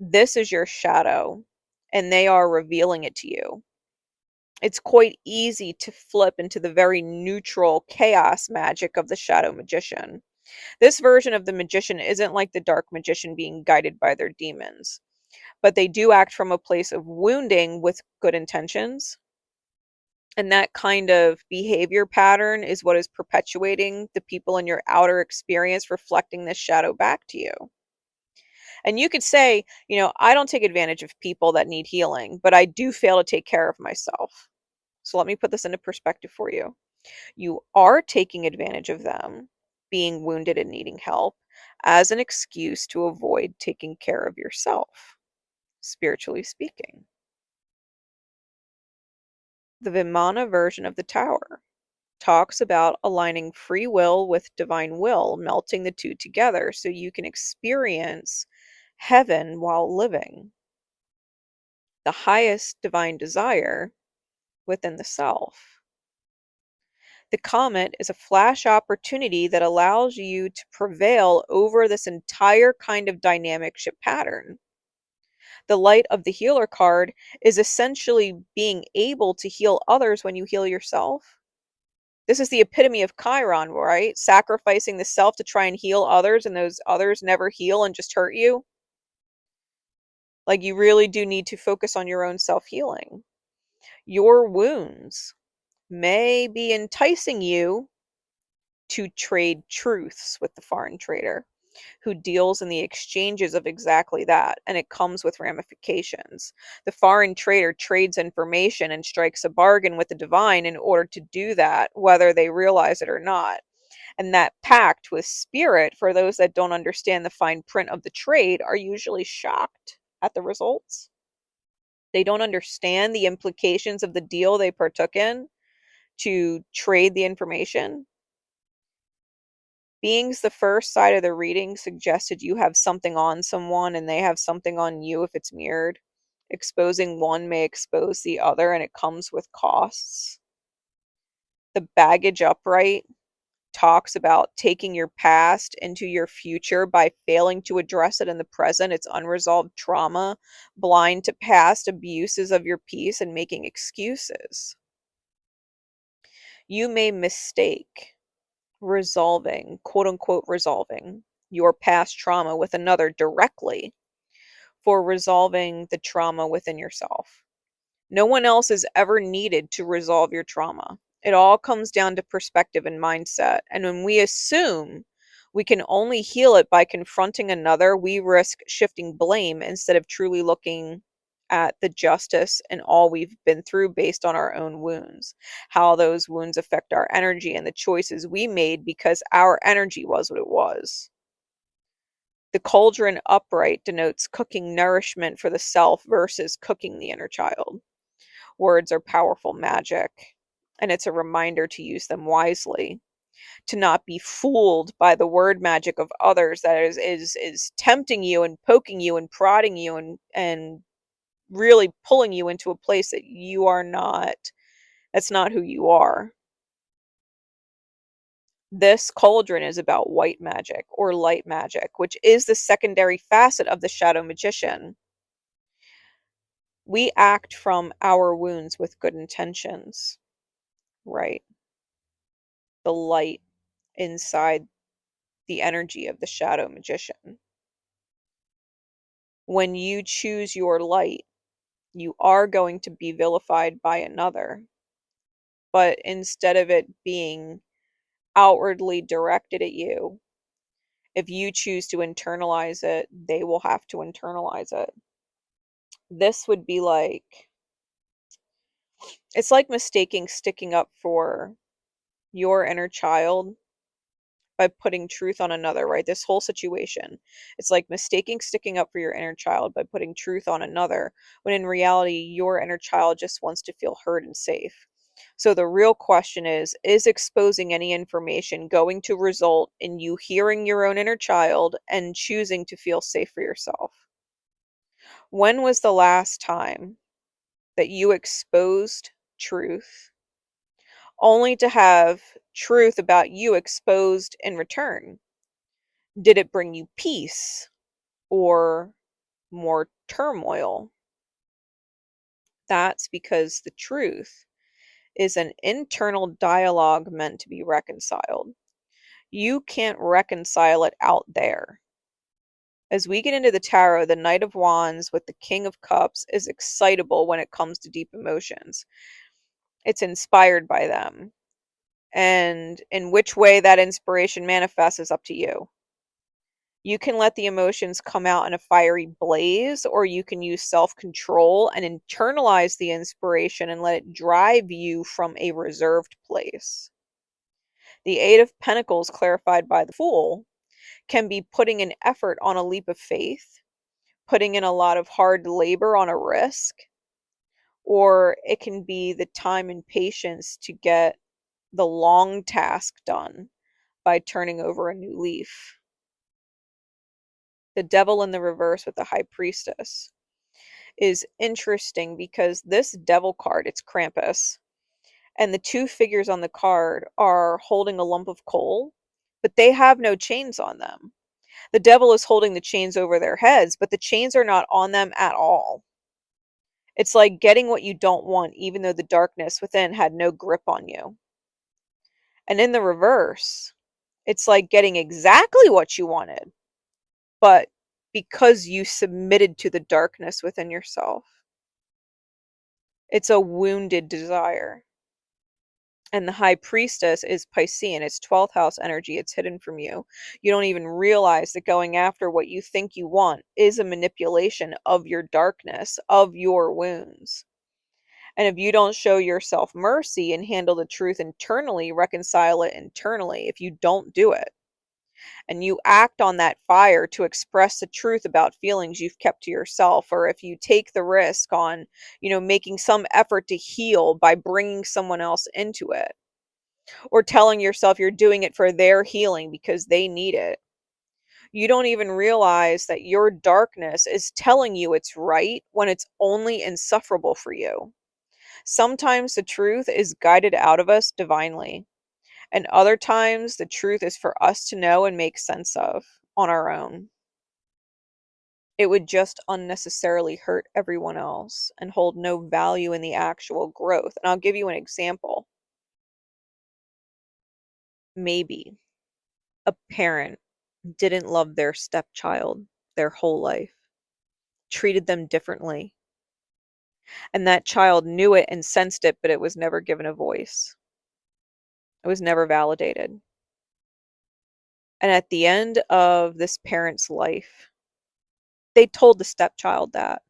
this is your shadow and they are revealing it to you, it's quite easy to flip into the very neutral chaos magic of the shadow magician. This version of the magician isn't like the dark magician being guided by their demons, but they do act from a place of wounding with good intentions. And that kind of behavior pattern is what is perpetuating the people in your outer experience reflecting this shadow back to you. And you could say, I don't take advantage of people that need healing, but I do fail to take care of myself. So let me put this into perspective for you. You are taking advantage of them being wounded and needing help as an excuse to avoid taking care of yourself, spiritually speaking. The Vimana version of the Tower talks about aligning free will with divine will, melting the two together so you can experience heaven while living the highest divine desire within the self. The comet is a flash opportunity that allows you to prevail over this entire kind of dynamic ship pattern. The light of the healer card is essentially being able to heal others when you heal yourself. This is the epitome of Chiron, right? Sacrificing the self to try and heal others, and those others never heal and just hurt you. Like, you really do need to focus on your own self-healing. Your wounds may be enticing you to trade truths with the foreign trader, who deals in the exchanges of exactly that, and it comes with ramifications. The foreign trader trades information and strikes a bargain with the divine in order to do that, whether they realize it or not. And that pact with spirit, for those that don't understand the fine print of the trade, are usually shocked at the results. They don't understand the implications of the deal they partook in to trade the information. Being's the first side of the reading suggested you have something on someone and they have something on you if it's mirrored. Exposing one may expose the other, and it comes with costs. The baggage upright talks about taking your past into your future by failing to address it in the present. It's unresolved trauma, blind to past abuses of your peace, and making excuses. You may mistake resolving, quote unquote, resolving your past trauma with another directly for resolving the trauma within yourself. No one else is ever needed to resolve your trauma. It all comes down to perspective and mindset. And when we assume we can only heal it by confronting another, we risk shifting blame instead of truly looking at the justice and all we've been through based on our own wounds, how those wounds affect our energy and the choices we made because our energy was what it was. The cauldron upright denotes cooking nourishment for the self versus cooking the inner child. Words are powerful magic, and it's a reminder to use them wisely, to not be fooled by the word magic of others that is tempting you and poking you and prodding you and really pulling you into a place that you are not, that's not who you are. This cauldron is about white magic or light magic, which is the secondary facet of the shadow magician. We act from our wounds with good intentions, right? The light inside the energy of the shadow magician. When you choose your light, you are going to be vilified by another. But instead of it being outwardly directed at you, if you choose to internalize it, they will have to internalize it. This would be like, it's like mistaking sticking up for your inner child by putting truth on another, right? This whole situation. It's like mistaking sticking up for your inner child by putting truth on another, when in reality, your inner child just wants to feel heard and safe. So the real question is exposing any information going to result in you hearing your own inner child and choosing to feel safe for yourself? When was the last time that you exposed truth only to have truth about you exposed in return? Did it bring you peace or more turmoil? That's because the truth is an internal dialogue meant to be reconciled. You can't reconcile it out there. As we get into the tarot, the Knight of Wands with the King of Cups is excitable when it comes to deep emotions. It's inspired by them. And in which way that inspiration manifests is up to you. You can let the emotions come out in a fiery blaze, or you can use self-control and internalize the inspiration and let it drive you from a reserved place. The Eight of Pentacles, clarified by the Fool, can be putting an effort on a leap of faith, putting in a lot of hard labor on a risk, or it can be the time and patience to get the long task done by turning over a new leaf. The Devil in the reverse with the High Priestess is interesting because this Devil card, it's Krampus, and the two figures on the card are holding a lump of coal, but they have no chains on them. The Devil is holding the chains over their heads, but the chains are not on them at all. It's like getting what you don't want, even though the darkness within had no grip on you. And in the reverse, it's like getting exactly what you wanted, but because you submitted to the darkness within yourself. It's a wounded desire. And the High Priestess is Piscean. It's 12th house energy. It's hidden from you. You don't even realize that going after what you think you want is a manipulation of your darkness, of your wounds. And if you don't show yourself mercy and handle the truth internally, reconcile it internally, if you don't do it, and you act on that fire to express the truth about feelings you've kept to yourself, or if you take the risk on, making some effort to heal by bringing someone else into it, or telling yourself you're doing it for their healing because they need it, you don't even realize that your darkness is telling you it's right when it's only insufferable for you. Sometimes the truth is guided out of us divinely. And other times, the truth is for us to know and make sense of on our own. It would just unnecessarily hurt everyone else and hold no value in the actual growth. And I'll give you an example. Maybe a parent didn't love their stepchild their whole life, treated them differently, and that child knew it and sensed it, but it was never given a voice. It was never validated. And at the end of this parent's life, they told the stepchild that.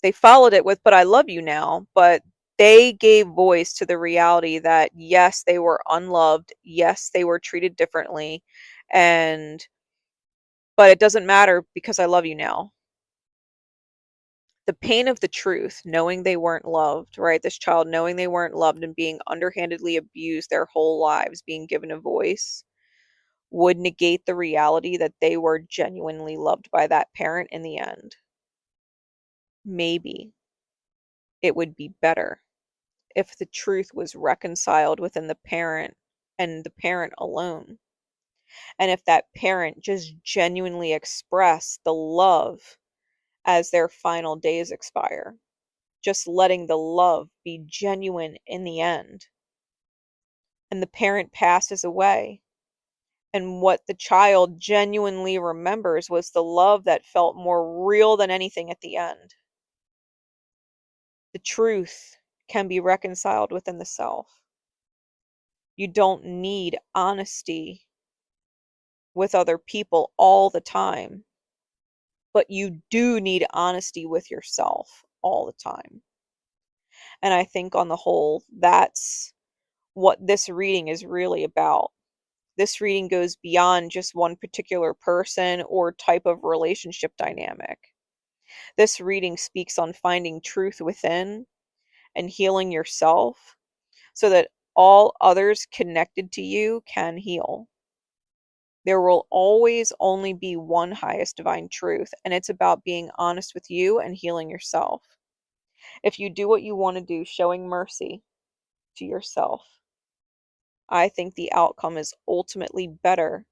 They followed it with, but I love you now. But they gave voice to the reality that, yes, they were unloved. Yes, they were treated differently. But it doesn't matter because I love you now. The pain of the truth, knowing they weren't loved, right? This child knowing they weren't loved and being underhandedly abused their whole lives, being given a voice, would negate the reality that they were genuinely loved by that parent in the end. Maybe it would be better if the truth was reconciled within the parent and the parent alone. And if that parent just genuinely expressed the love as their final days expire, just letting the love be genuine in the end. And the parent passes away. And what the child genuinely remembers was the love that felt more real than anything at the end. The truth can be reconciled within the self. You don't need honesty with other people all the time, but you do need honesty with yourself all the time. And I think on the whole, that's what this reading is really about. This reading goes beyond just one particular person or type of relationship dynamic. This reading speaks on finding truth within and healing yourself so that all others connected to you can heal. There will always only be one highest divine truth, and it's about being honest with you and healing yourself. If you do what you want to do, showing mercy to yourself, I think the outcome is ultimately better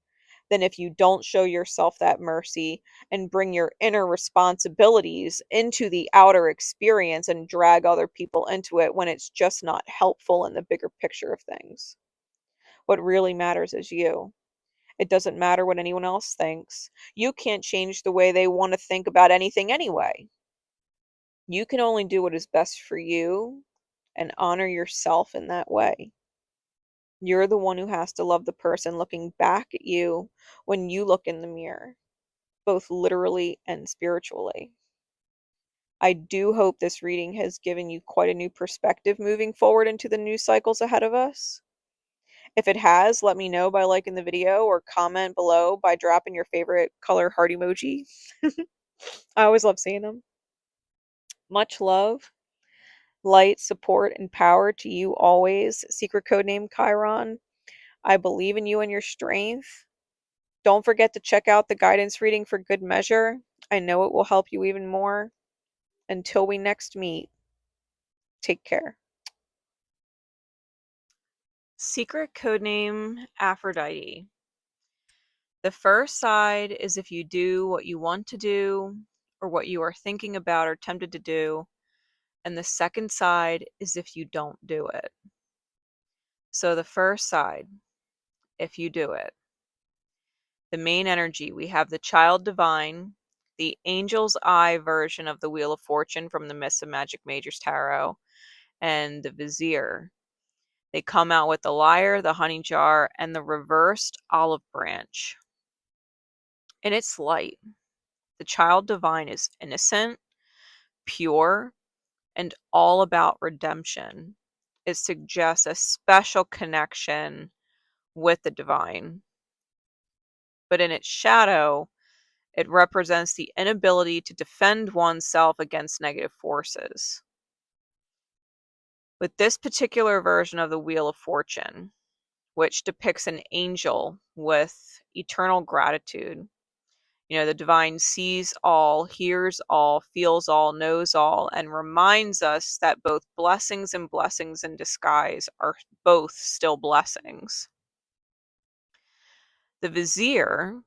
than if you don't show yourself that mercy and bring your inner responsibilities into the outer experience and drag other people into it when it's just not helpful in the bigger picture of things. What really matters is you. It doesn't matter what anyone else thinks. You can't change the way they want to think about anything anyway. You can only do what is best for you and honor yourself in that way. You're the one who has to love the person looking back at you when you look in the mirror, both literally and spiritually. I do hope this reading has given you quite a new perspective moving forward into the new cycles ahead of us. If it has, let me know by liking the video or comment below by dropping your favorite color heart emoji. I always love seeing them. Much love, light, support, and power to you always. Secret code name Chiron. I believe in you and your strength. Don't forget to check out the guidance reading for good measure. I know it will help you even more. Until we next meet, take care. Secret codename Aphrodite. The first side is if you do what you want to do or what you are thinking about or tempted to do. And the second side is if you don't do it. So the first side, if you do it. The main energy, we have the child divine, the angel's eye version of the Wheel of Fortune from the Myths of Magic Majors Tarot, and the vizier. They come out with the lyre, the honey jar, and the reversed olive branch. In its light, the child divine is innocent, pure, and all about redemption. It suggests a special connection with the divine. But in its shadow, it represents the inability to defend oneself against negative forces. With this particular version of the Wheel of Fortune, which depicts an angel with eternal gratitude, The divine sees all, hears all, feels all, knows all, and reminds us that both blessings and blessings in disguise are both still blessings. The vizier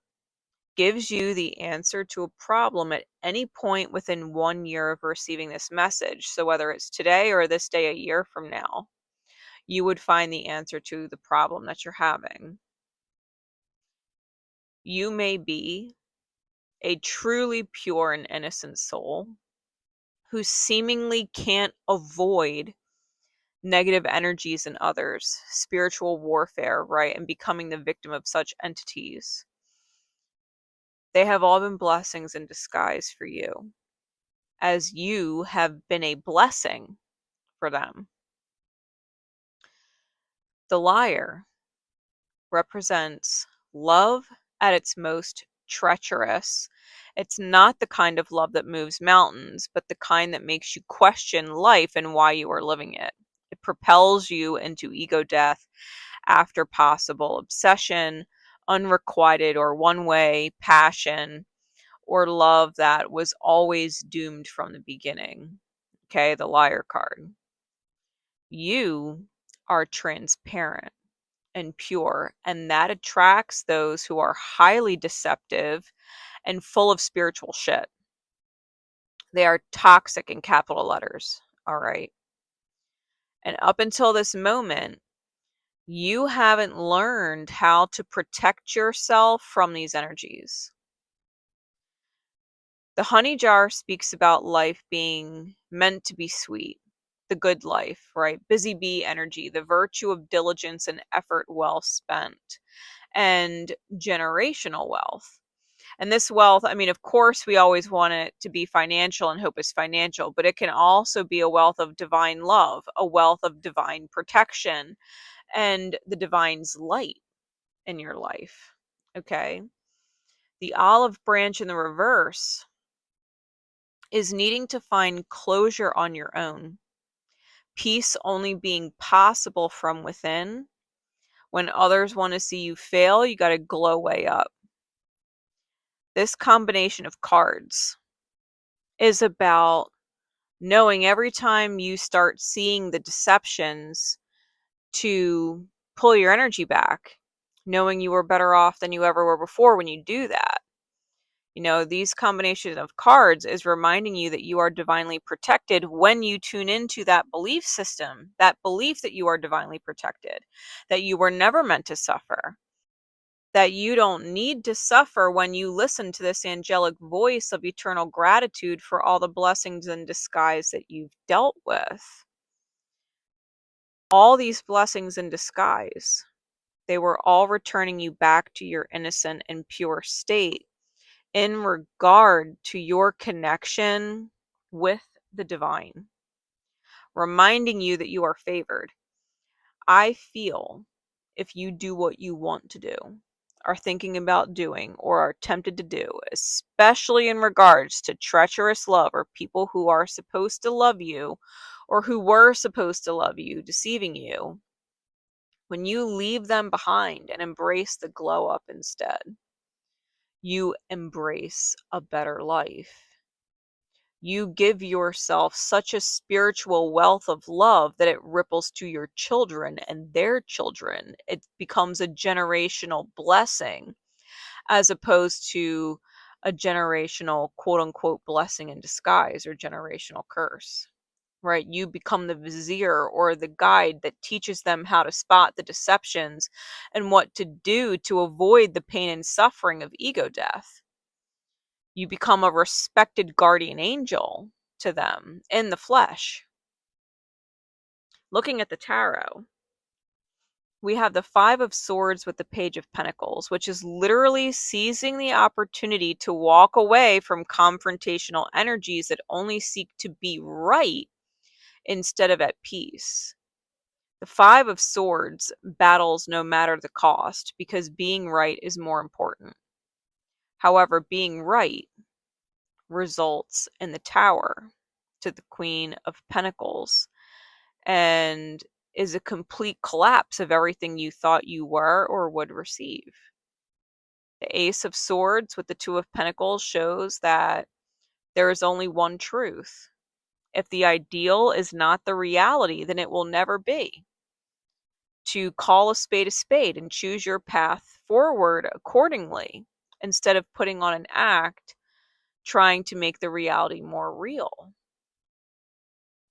gives you the answer to a problem at any point within 1 year of receiving this message. So whether it's today or this day a year from now, you would find the answer to the problem that you're having. You may be a truly pure and innocent soul who seemingly can't avoid negative energies in others, spiritual warfare, right? And becoming the victim of such entities. They have all been blessings in disguise for you, as you have been a blessing for them. The liar represents love at its most treacherous. It's not the kind of love that moves mountains, but the kind that makes you question life and why you are living it. It propels you into ego death after possible obsession, unrequited or one-way passion, or love that was always doomed from the beginning. Okay, the liar card. You are transparent and pure, and that attracts those who are highly deceptive and full of spiritual shit. They are toxic in capital letters, all right? And up until this moment, you haven't learned how to protect yourself from these energies. The honey jar speaks about life being meant to be sweet, the good life, right? Busy bee energy, the virtue of diligence and effort well spent, and generational wealth. And this wealth, I mean, of course, we always want it to be financial and hope it's financial, but it can also be a wealth of divine love, a wealth of divine protection, and the divine's light in your life. Okay. The olive branch in the reverse is needing to find closure on your own. Peace only being possible from within. When others want to see you fail, you got to glow way up. This combination of cards is about knowing every time you start seeing the deceptions to pull your energy back, knowing you are better off than you ever were before when you do that. These combinations of cards is reminding you that you are divinely protected when you tune into that belief system, that belief that you are divinely protected, that you were never meant to suffer, that you don't need to suffer when you listen to this angelic voice of eternal gratitude for all the blessings in disguise that you've dealt with. All these blessings in disguise, they were all returning you back to your innocent and pure state in regard to your connection with the divine, reminding you that you are favored. I feel if you do what you want to do, are thinking about doing, or are tempted to do, especially in regards to treacherous love or people who are supposed to love you or who were supposed to love you, deceiving you, when you leave them behind and embrace the glow up instead, you embrace a better life. You give yourself such a spiritual wealth of love that it ripples to your children and their children. It becomes a generational blessing as opposed to a generational quote unquote blessing in disguise or generational curse. Right? You become the vizier or the guide that teaches them how to spot the deceptions and what to do to avoid the pain and suffering of ego death. You become a respected guardian angel to them in the flesh. Looking at the tarot, we have the Five of Swords with the Page of Pentacles, which is literally seizing the opportunity to walk away from confrontational energies that only seek to be right instead of at peace. The Five of Swords battles no matter the cost because being right is more important. However, being right results in the Tower to the Queen of Pentacles and is a complete collapse of everything you thought you were or would receive. The Ace of Swords with the Two of Pentacles shows that there is only one truth. If the ideal is not the reality, then it will never be. To call a spade and choose your path forward accordingly, instead of putting on an act trying to make the reality more real.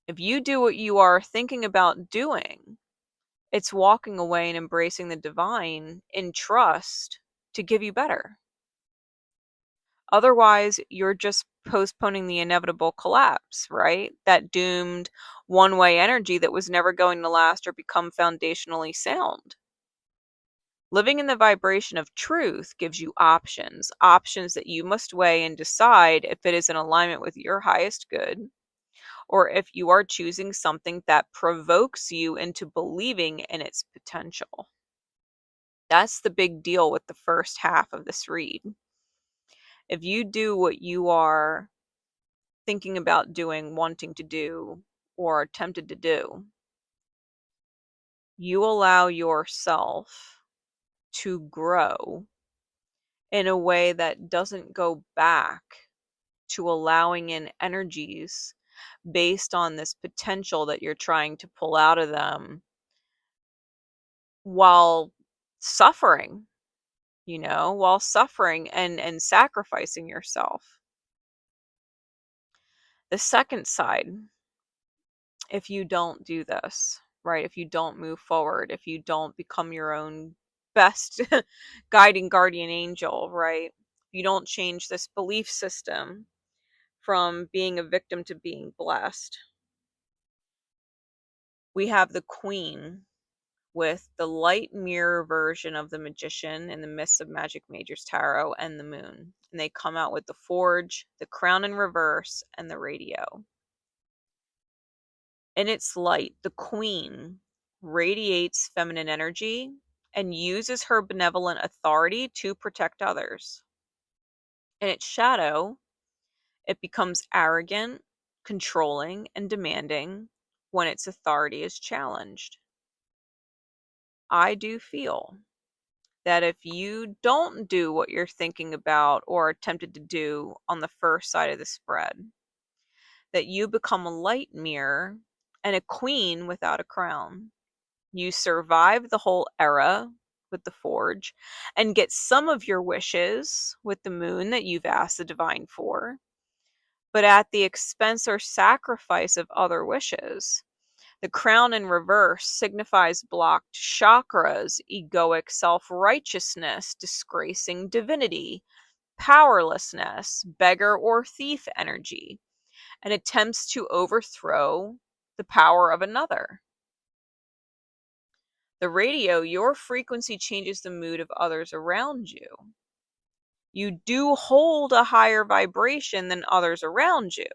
If you do what you are thinking about doing, it's walking away and embracing the divine in trust to give you better. Otherwise, you're just postponing the inevitable collapse, right? That doomed one-way energy that was never going to last or become foundationally sound. Living in the vibration of truth gives you options that you must weigh and decide if it is in alignment with your highest good, or if you are choosing something that provokes you into believing in its potential. That's the big deal with the first half of this read. If you do what you are thinking about doing, wanting to do, or tempted to do, you allow yourself to grow in a way that doesn't go back to allowing in energies based on this potential that you're trying to pull out of them while suffering, while suffering and sacrificing yourself. The second side, if you don't do this, right? If you don't move forward, if you don't become your own best guiding guardian angel, right? You don't change this belief system from being a victim to being blessed. We have the Queen with the light mirror version of the Magician in the Mists of Magic Majors Tarot and the Moon. And they come out with the Forge, the Crown in Reverse, and the Radio. In its light, the Queen radiates feminine energy and uses her benevolent authority to protect others. In its shadow, it becomes arrogant, controlling, and demanding when its authority is challenged. I do feel that if you don't do what you're thinking about or attempted to do on the first side of the spread, that you become a light mirror and a queen without a crown. You survive the whole era with the Forge and get some of your wishes with the Moon that you've asked the divine for, but at the expense or sacrifice of other wishes. The Crown in Reverse signifies blocked chakras, egoic self-righteousness, disgracing divinity, powerlessness, beggar or thief energy, and attempts to overthrow the power of another. The Radio, your frequency changes the mood of others around you. You do hold a higher vibration than others around you.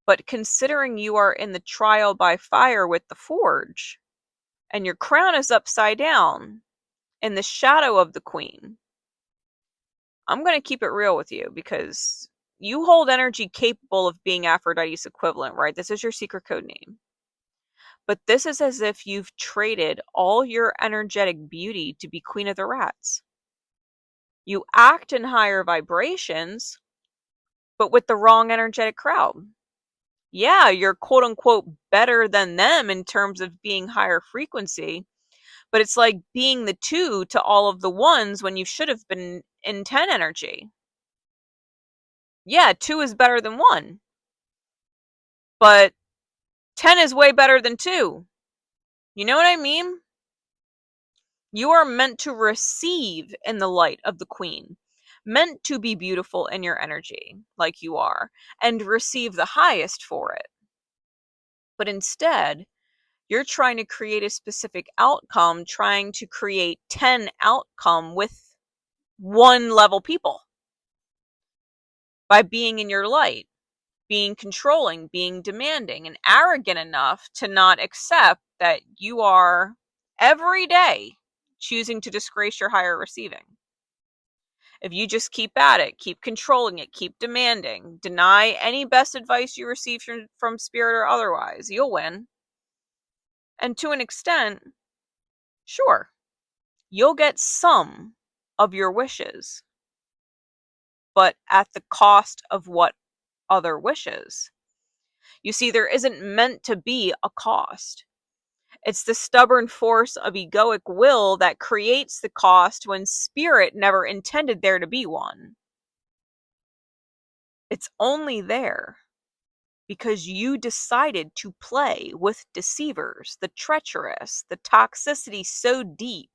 But considering you are in the trial by fire with the Forge, and your crown is upside down in the shadow of the Queen, I'm going to keep it real with you because you hold energy capable of being Aphrodite's equivalent, right? This is your secret code name. But this is as if you've traded all your energetic beauty to be Queen of the Rats. You act in higher vibrations, but with the wrong energetic crowd. Yeah, you're quote unquote better than them in terms of being higher frequency, but it's like being the 2 to all of the 1s when you should have been in 10 energy. Yeah, 2 is better than 1, but 10 is way better than 2. You know what I mean? You are meant to receive in the light of the Queen, meant to be beautiful in your energy, like you are, and receive the highest for it. But instead, you're trying to create a specific outcome, trying to create 10 outcome with 1 level people by being in your light, being controlling, being demanding, and arrogant enough to not accept that you are every day choosing to disgrace your higher receiving. If you just keep at it, keep controlling it, keep demanding, deny any best advice you receive from spirit or otherwise, you'll win. And to an extent, sure, you'll get some of your wishes, but at the cost of what other wishes? You see, there isn't meant to be a cost. It's the stubborn force of egoic will that creates the cost when spirit never intended there to be one. It's only there because you decided to play with deceivers, the treacherous, the toxicity so deep.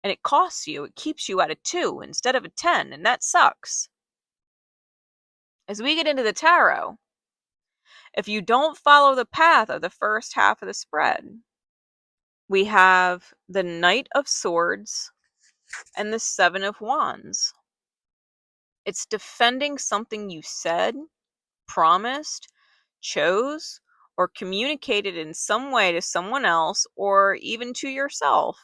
And it costs you, it keeps you at a 2 instead of a 10, and that sucks. As we get into the tarot, if you don't follow the path of the first half of the spread, we have the Knight of Swords and the Seven of Wands. It's defending something you said, promised, chose, or communicated in some way to someone else or even to yourself.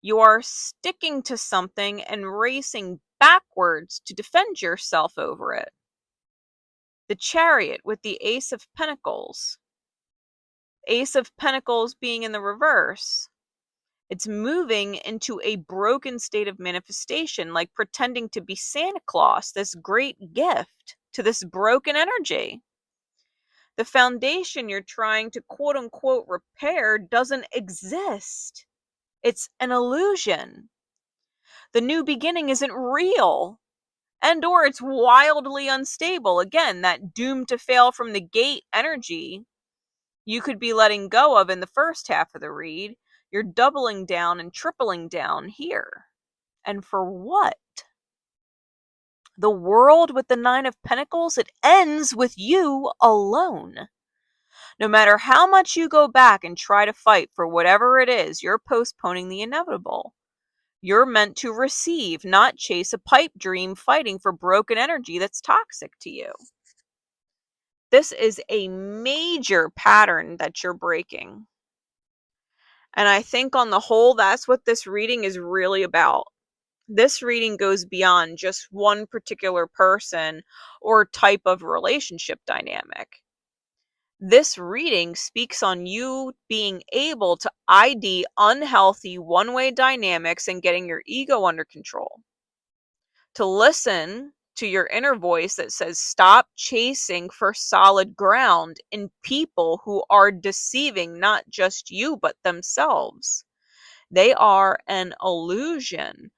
You are sticking to something and racing backwards to defend yourself over it. The Chariot with the Ace of Pentacles. Ace of Pentacles being in the reverse. It's moving into a broken state of manifestation, like pretending to be Santa Claus, this great gift to this broken energy. The foundation you're trying to quote unquote repair doesn't exist. It's an illusion. The new beginning isn't real. And or it's wildly unstable. Again, that doomed to fail from the gate energy you could be letting go of in the first half of the read. You're doubling down and tripling down here. And for what? The World with the Nine of Pentacles, it ends with you alone. No matter how much you go back and try to fight for whatever it is, you're postponing the inevitable. You're meant to receive, not chase a pipe dream fighting for broken energy that's toxic to you. This is a major pattern that you're breaking. And I think on the whole, that's what this reading is really about. This reading goes beyond just one particular person or type of relationship dynamic. This reading speaks on you being able to ID unhealthy one-way dynamics and getting your ego under control. To listen to your inner voice that says, stop chasing for solid ground in people who are deceiving not just you, but themselves. They are an illusion,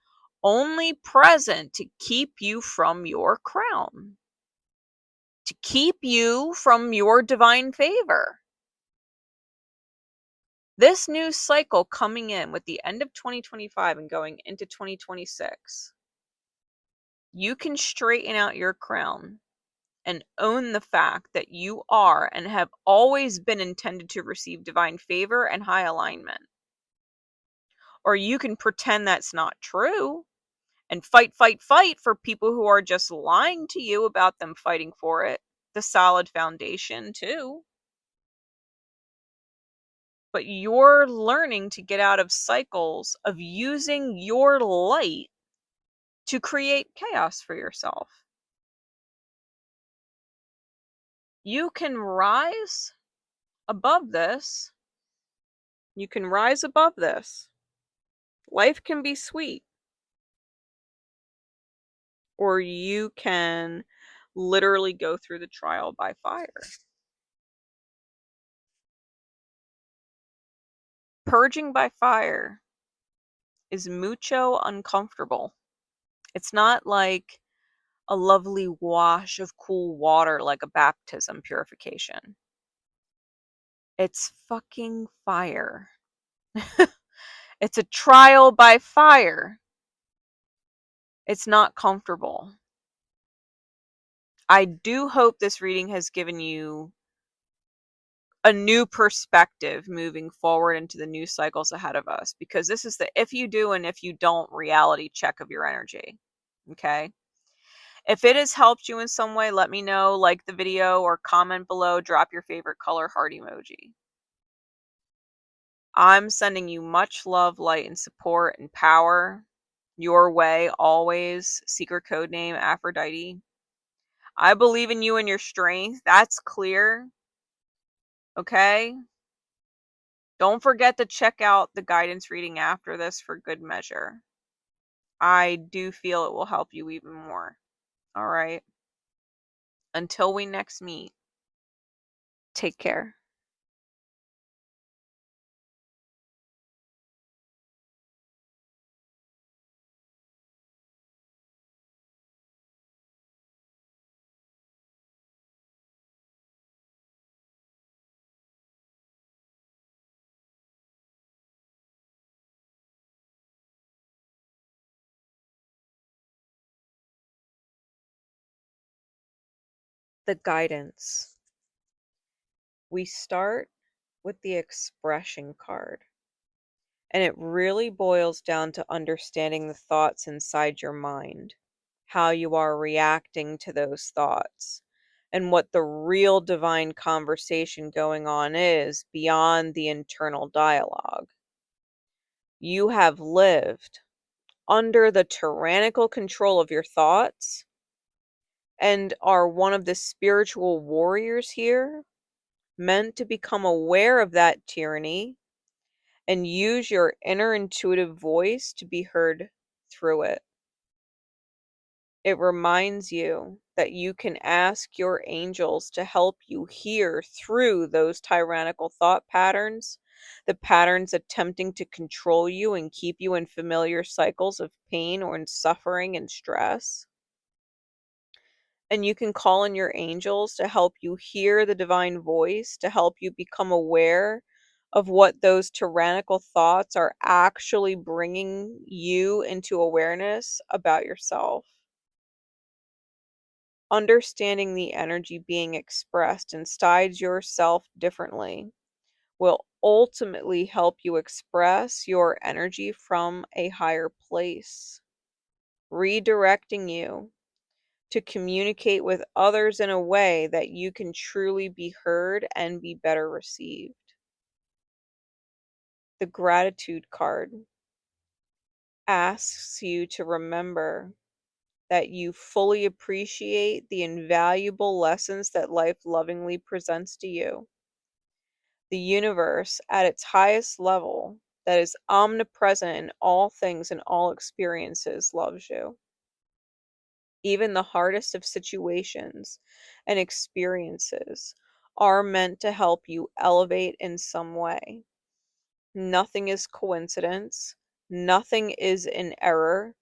only present to keep you from your crown, to keep you from your divine favor. This new cycle coming in with the end of 2025 and going into 2026, you can straighten out your crown and own the fact that you are and have always been intended to receive divine favor and high alignment. Or you can pretend that's not true and fight for people who are just lying to you about them fighting for it. The solid foundation too. But you're learning to get out of cycles of using your light to create chaos for yourself. You can rise above this. You can rise above this. Life can be sweet. Or you can literally go through the trial by fire. Purging by fire is mucho uncomfortable. It's not like a lovely wash of cool water like a baptism purification. It's fucking fire. It's a trial by fire. It's not comfortable. I do hope this reading has given you a new perspective moving forward into the new cycles ahead of us, because this is the if you do and if you don't reality check of your energy. Okay? If it has helped you in some way, let me know. Like the video or comment below. Drop your favorite color heart emoji. I'm sending you much love, light, and support and power your way always. Secret code name Aphrodite. I believe in you and your strength. That's clear. Okay? Don't forget to check out the guidance reading after this for good measure. I do feel it will help you even more. All right. Until we next meet, take care. The guidance. We start with the expression card. And it really boils down to understanding the thoughts inside your mind, how you are reacting to those thoughts, and what the real divine conversation going on is beyond the internal dialogue. You have lived under the tyrannical control of your thoughts and are one of the spiritual warriors here, meant to become aware of that tyranny and use your inner intuitive voice to be heard through it. It reminds you that you can ask your angels to help you hear through those tyrannical thought patterns, the patterns attempting to control you and keep you in familiar cycles of pain or in suffering and stress. And you can call on your angels to help you hear the divine voice, to help you become aware of what those tyrannical thoughts are actually bringing you into awareness about yourself. Understanding the energy being expressed inside yourself differently will ultimately help you express your energy from a higher place, redirecting you to communicate with others in a way that you can truly be heard and be better received. The gratitude card asks you to remember that you fully appreciate the invaluable lessons that life lovingly presents to you. The universe, at its highest level, that is omnipresent in all things and all experiences, loves you. Even the hardest of situations and experiences are meant to help you elevate in some way. Nothing is coincidence, nothing is in error,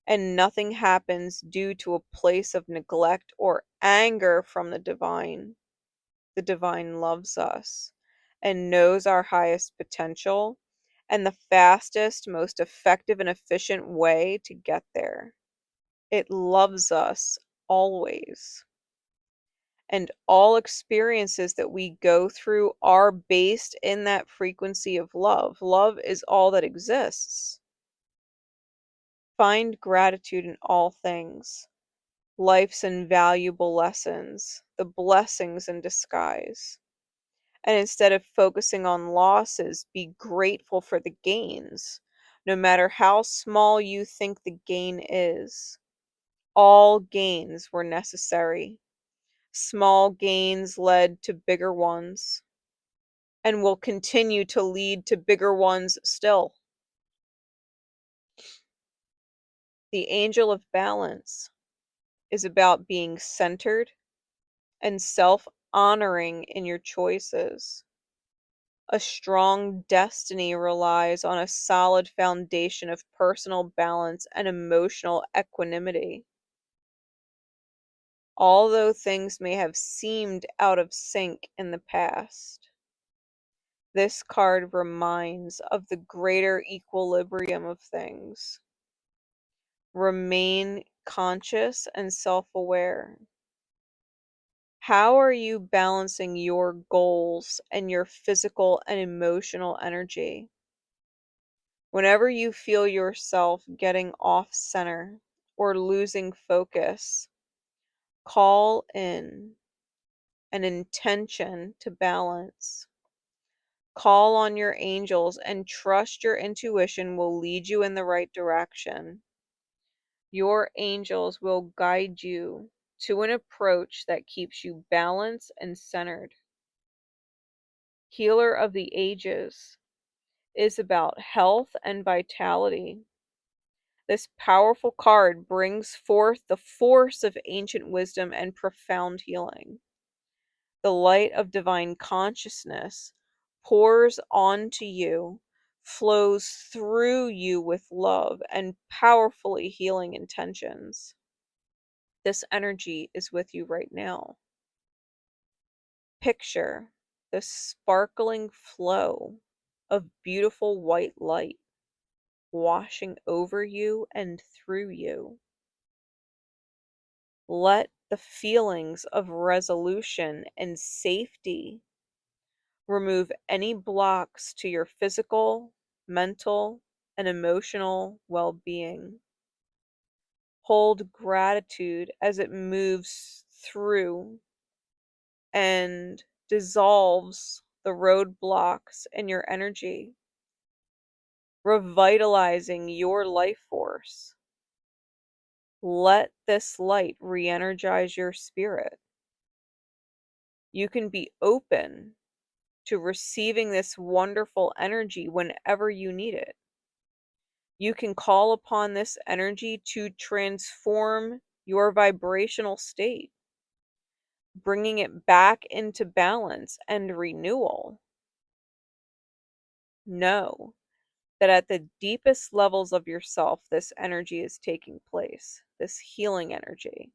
and nothing happens due to a place of neglect or anger from the divine. The divine loves us and knows our highest potential and the fastest, most effective, and efficient way to get there. It loves us always. And all experiences that we go through are based in that frequency of love. Love is all that exists. Find gratitude in all things, life's invaluable lessons, the blessings in disguise. And instead of focusing on losses, be grateful for the gains, no matter how small you think the gain is. All gains were necessary. Small gains led to bigger ones and will continue to lead to bigger ones still. The angel of balance is about being centered and self-honoring in your choices. A strong destiny relies on a solid foundation of personal balance and emotional equanimity. Although things may have seemed out of sync in the past, this card reminds of the greater equilibrium of things. Remain conscious and self-aware. How are you balancing your goals and your physical and emotional energy? Whenever you feel yourself getting off center or losing focus, call in an intention to balance. Call on your angels and trust your intuition will lead you in the right direction. Your angels will guide you to an approach that keeps you balanced and centered. Healer of the Ages is about health and vitality. This powerful card brings forth the force of ancient wisdom and profound healing. The light of divine consciousness pours onto you, flows through you with love and powerfully healing intentions. This energy is with you right now. Picture the sparkling flow of beautiful white light washing over you and through you. Let the feelings of resolution and safety remove any blocks to your physical, mental, and emotional well-being. Hold gratitude as it moves through and dissolves the roadblocks in your energy, revitalizing your life force. Let this light re-energize your spirit. You can be open to receiving this wonderful energy whenever you need it. You can call upon this energy to transform your vibrational state, bringing it back into balance and renewal. Know that at the deepest levels of yourself, this energy is taking place, this healing energy.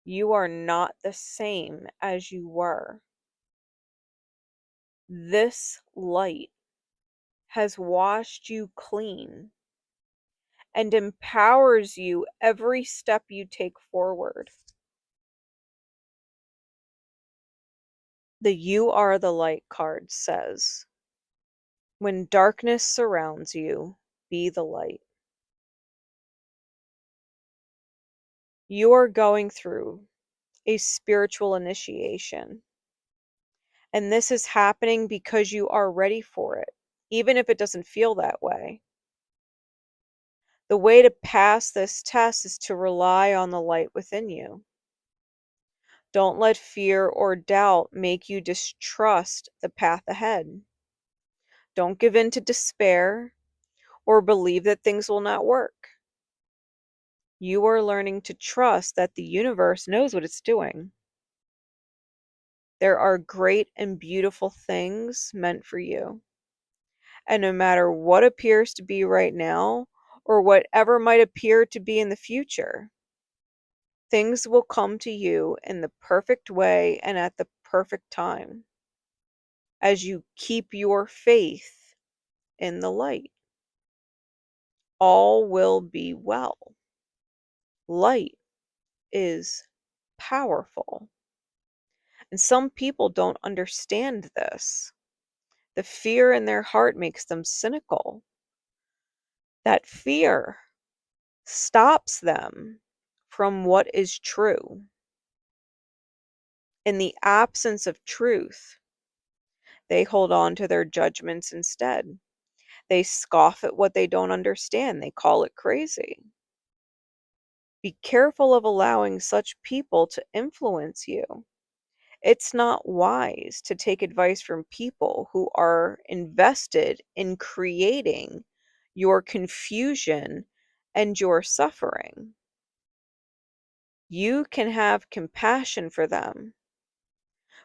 You are not the same as you were. This light has washed you clean and empowers you every step you take forward. The "You Are the Light" card says, when darkness surrounds you, be the light. You are going through a spiritual initiation, and this is happening because you are ready for it, even if it doesn't feel that way. The way to pass this test is to rely on the light within you. Don't let fear or doubt make you distrust the path ahead. Don't give in to despair or believe that things will not work. You are learning to trust that the universe knows what it's doing. There are great and beautiful things meant for you. And no matter what appears to be right now, or whatever might appear to be in the future, things will come to you in the perfect way and at the perfect time, as you keep your faith in the light. All will be well. Light is powerful. And some people don't understand this. The fear in their heart makes them cynical. That fear stops them from what is true. In the absence of truth, they hold on to their judgments instead. They scoff at what they don't understand. They call it crazy. Be careful of allowing such people to influence you. It's not wise to take advice from people who are invested in creating your confusion and your suffering. You can have compassion for them,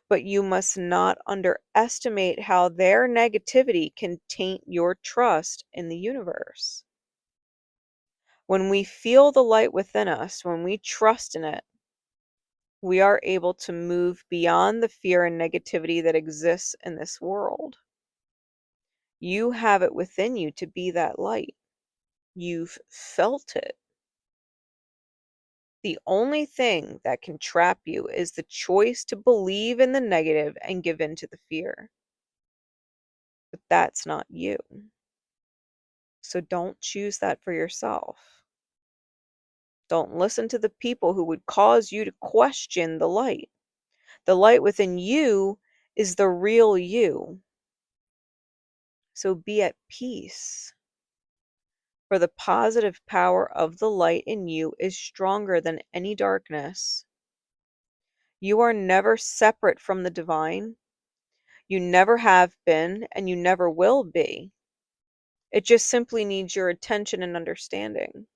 but you must not underestimate how their negativity can taint your trust in the universe. When we feel the light within us, when we trust in it, we are able to move beyond the fear and negativity that exists in this world. You have it within you to be that light. You've felt it. The only thing that can trap you is the choice to believe in the negative and give in to the fear. But that's not you. So don't choose that for yourself. Don't listen to the people who would cause you to question the light. The light within you is the real you. So be at peace. For the positive power of the light in you is stronger than any darkness. You are never separate from the divine. You never have been, and you never will be. It just simply needs your attention and understanding.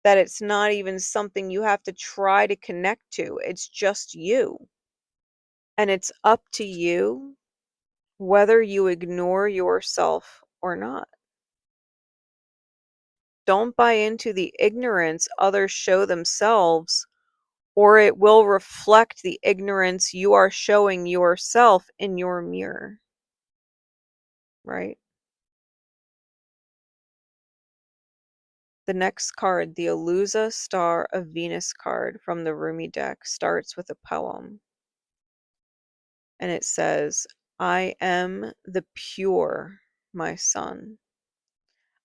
That it's not even something you have to try to connect to. It's just you. And it's up to you whether you ignore yourself or not. Don't buy into the ignorance others show themselves, or it will reflect the ignorance you are showing yourself in your mirror. Right? The next card, the Alusa Star of Venus card from the Rumi deck, starts with a poem. And it says, I am the pure, my son.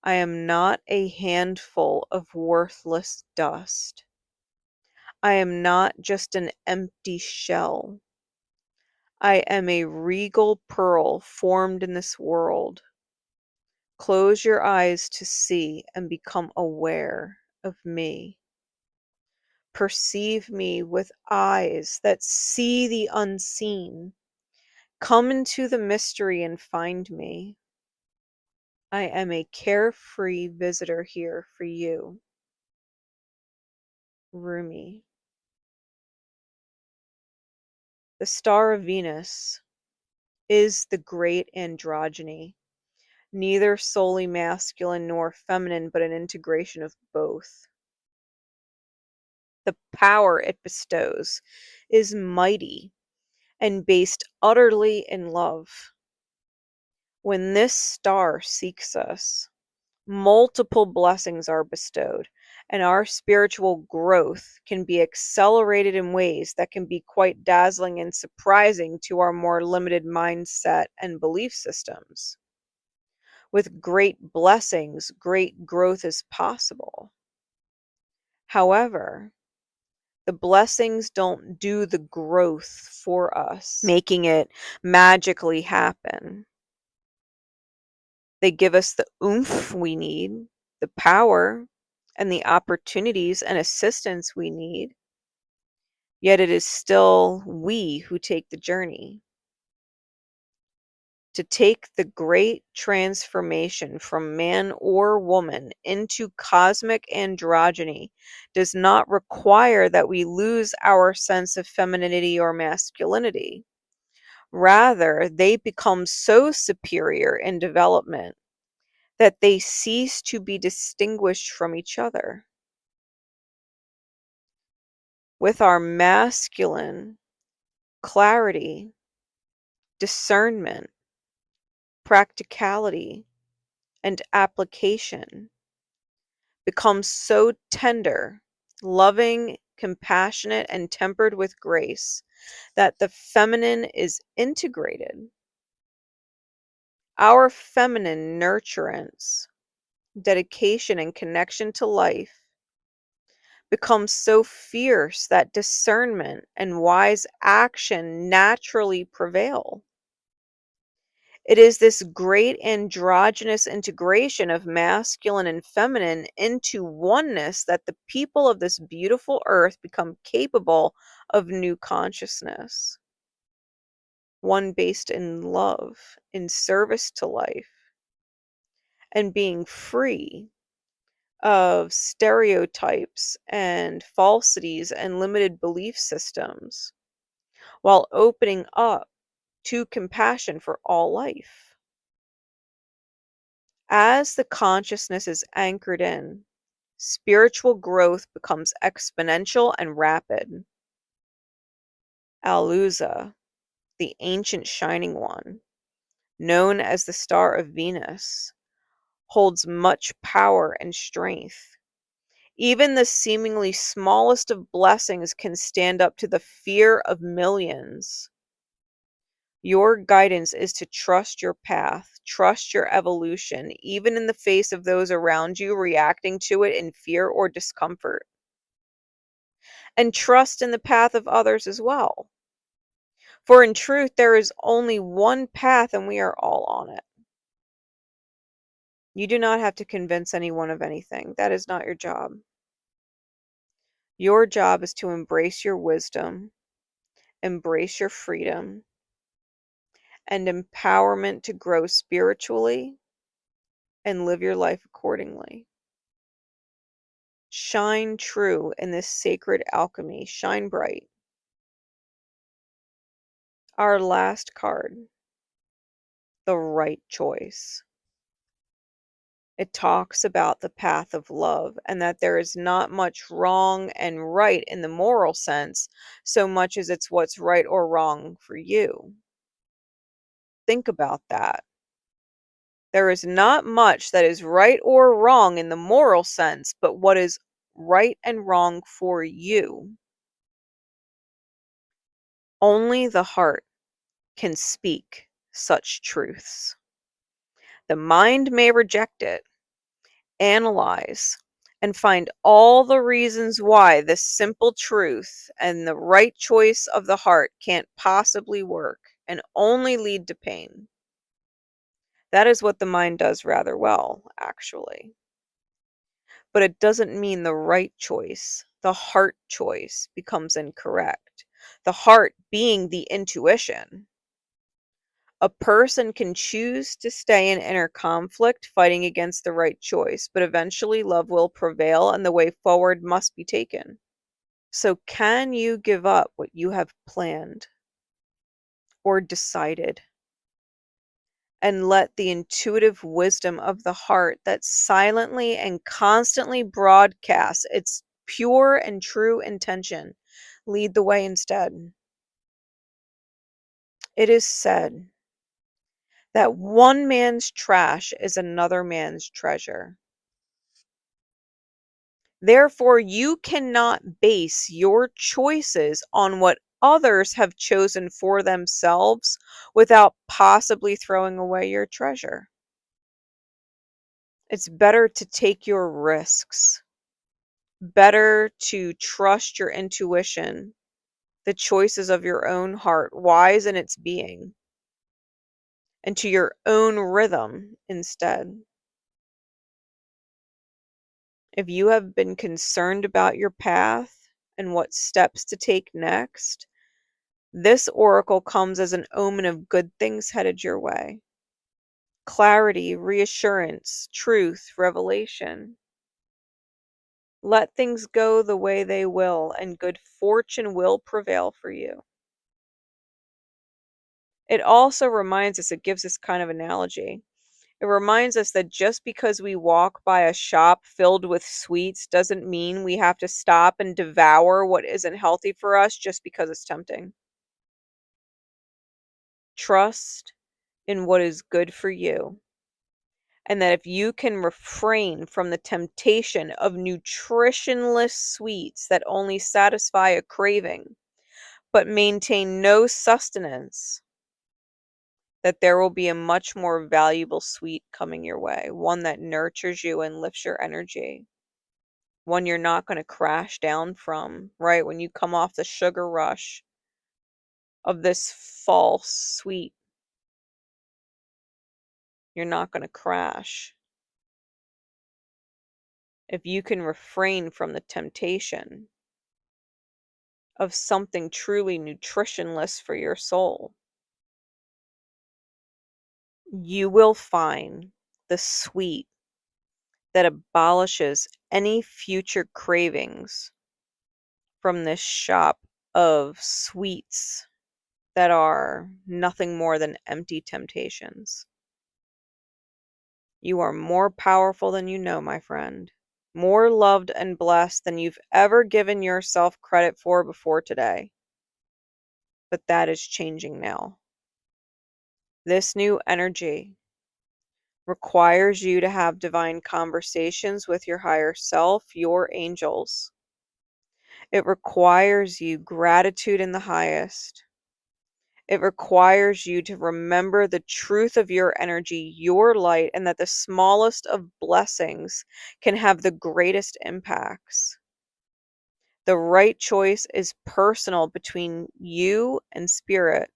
I am not a handful of worthless dust. I am not just an empty shell. I am a regal pearl formed in this world. Close your eyes to see and become aware of me. Perceive me with eyes that see the unseen. Come into the mystery and find me. I am a carefree visitor here for you. Rumi. The star of Venus is the great androgyny, neither solely masculine nor feminine, but an integration of both. The power it bestows is mighty and based utterly in love. When this star seeks us, multiple blessings are bestowed, and our spiritual growth can be accelerated in ways that can be quite dazzling and surprising to our more limited mindset and belief systems. With great blessings, great growth is possible. However, the blessings don't do the growth for us, making it magically happen. They give us the oomph we need, the power, and the opportunities and assistance we need. Yet it is still we who take the journey. To take the great transformation from man or woman into cosmic androgyny does not require that we lose our sense of femininity or masculinity. Rather, they become so superior in development that they cease to be distinguished from each other. With our masculine clarity, discernment, practicality, and application becomes so tender, loving, compassionate, and tempered with grace that the feminine is integrated. Our feminine nurturance, dedication, and connection to life becomes so fierce that discernment and wise action naturally prevail. It is this great androgynous integration of masculine and feminine into oneness that the people of this beautiful earth become capable of new consciousness, one based in love, in service to life, and being free of stereotypes and falsities and limited belief systems, while opening up to compassion for all life. As the consciousness is anchored in, spiritual growth becomes exponential and rapid. Alusa, the ancient shining one, known as the star of Venus, holds much power and strength. Even the seemingly smallest of blessings can stand up to the fear of millions. Your guidance is to trust your path, trust your evolution, even in the face of those around you reacting to it in fear or discomfort. And trust in the path of others as well. For in truth, there is only one path and we are all on it. You do not have to convince anyone of anything. That is not your job. Your job is to embrace your wisdom, embrace your freedom, and empowerment to grow spiritually and live your life accordingly. Shine true in this sacred alchemy. Shine bright. Our last card, the right choice. It talks about the path of love and that there is not much wrong and right in the moral sense, so much as it's what's right or wrong for you. Think about that. There is not much that is right or wrong in the moral sense, but what is right and wrong for you. Only the heart can speak such truths. The mind may reject it, analyze, and find all the reasons why this simple truth and the right choice of the heart can't possibly work and only lead to pain. That is what the mind does rather well, actually. But it doesn't mean the right choice, the heart choice, becomes incorrect. The heart being the intuition. A person can choose to stay in inner conflict, fighting against the right choice, but eventually love will prevail and the way forward must be taken. So, can you give up what you have planned or decided and let the intuitive wisdom of the heart that silently and constantly broadcasts its pure and true intention lead the way instead? It is said that one man's trash is another man's treasure. Therefore, you cannot base your choices on what others have chosen for themselves without possibly throwing away your treasure. It's better to take your risks, better to trust your intuition, the choices of your own heart, wise in its being, and to your own rhythm instead. If you have been concerned about your path and what steps to take next, this oracle comes as an omen of good things headed your way. Clarity, reassurance, truth, revelation. Let things go the way they will, and good fortune will prevail for you. It also reminds us, it gives this kind of analogy. It reminds us that just because we walk by a shop filled with sweets doesn't mean we have to stop and devour what isn't healthy for us just because it's tempting. Trust in what is good for you, and that if you can refrain from the temptation of nutritionless sweets that only satisfy a craving, but maintain no sustenance, that there will be a much more valuable sweet coming your way, one that nurtures you and lifts your energy, one you're not going to crash down from, right? When you come off the sugar rush of this false sweet, you're not going to crash. If you can refrain from the temptation of something truly nutritionless for your soul, you will find the sweet that abolishes any future cravings from this shop of sweets that are nothing more than empty temptations. You are more powerful than you know, my friend. More loved and blessed than you've ever given yourself credit for before today. But that is changing now. This new energy requires you to have divine conversations with your higher self, your angels. It requires you gratitude in the highest. It requires you to remember the truth of your energy, your light, and that the smallest of blessings can have the greatest impacts. The right choice is personal between you and spirit.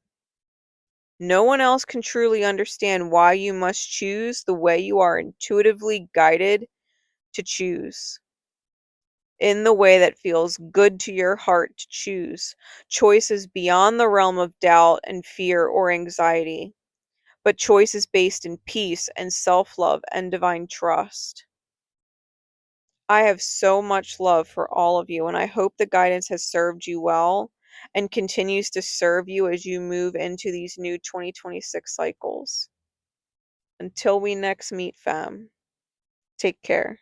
No one else can truly understand why you must choose the way you are intuitively guided to choose. in the way that feels good to your heart to choose, choices beyond the realm of doubt and fear or anxiety, but choices based in peace and self-love and divine trust. I have so much love for all of you, and I hope the guidance has served you well and continues to serve you as you move into these new 2026 cycles. Until we next meet, fam, take care.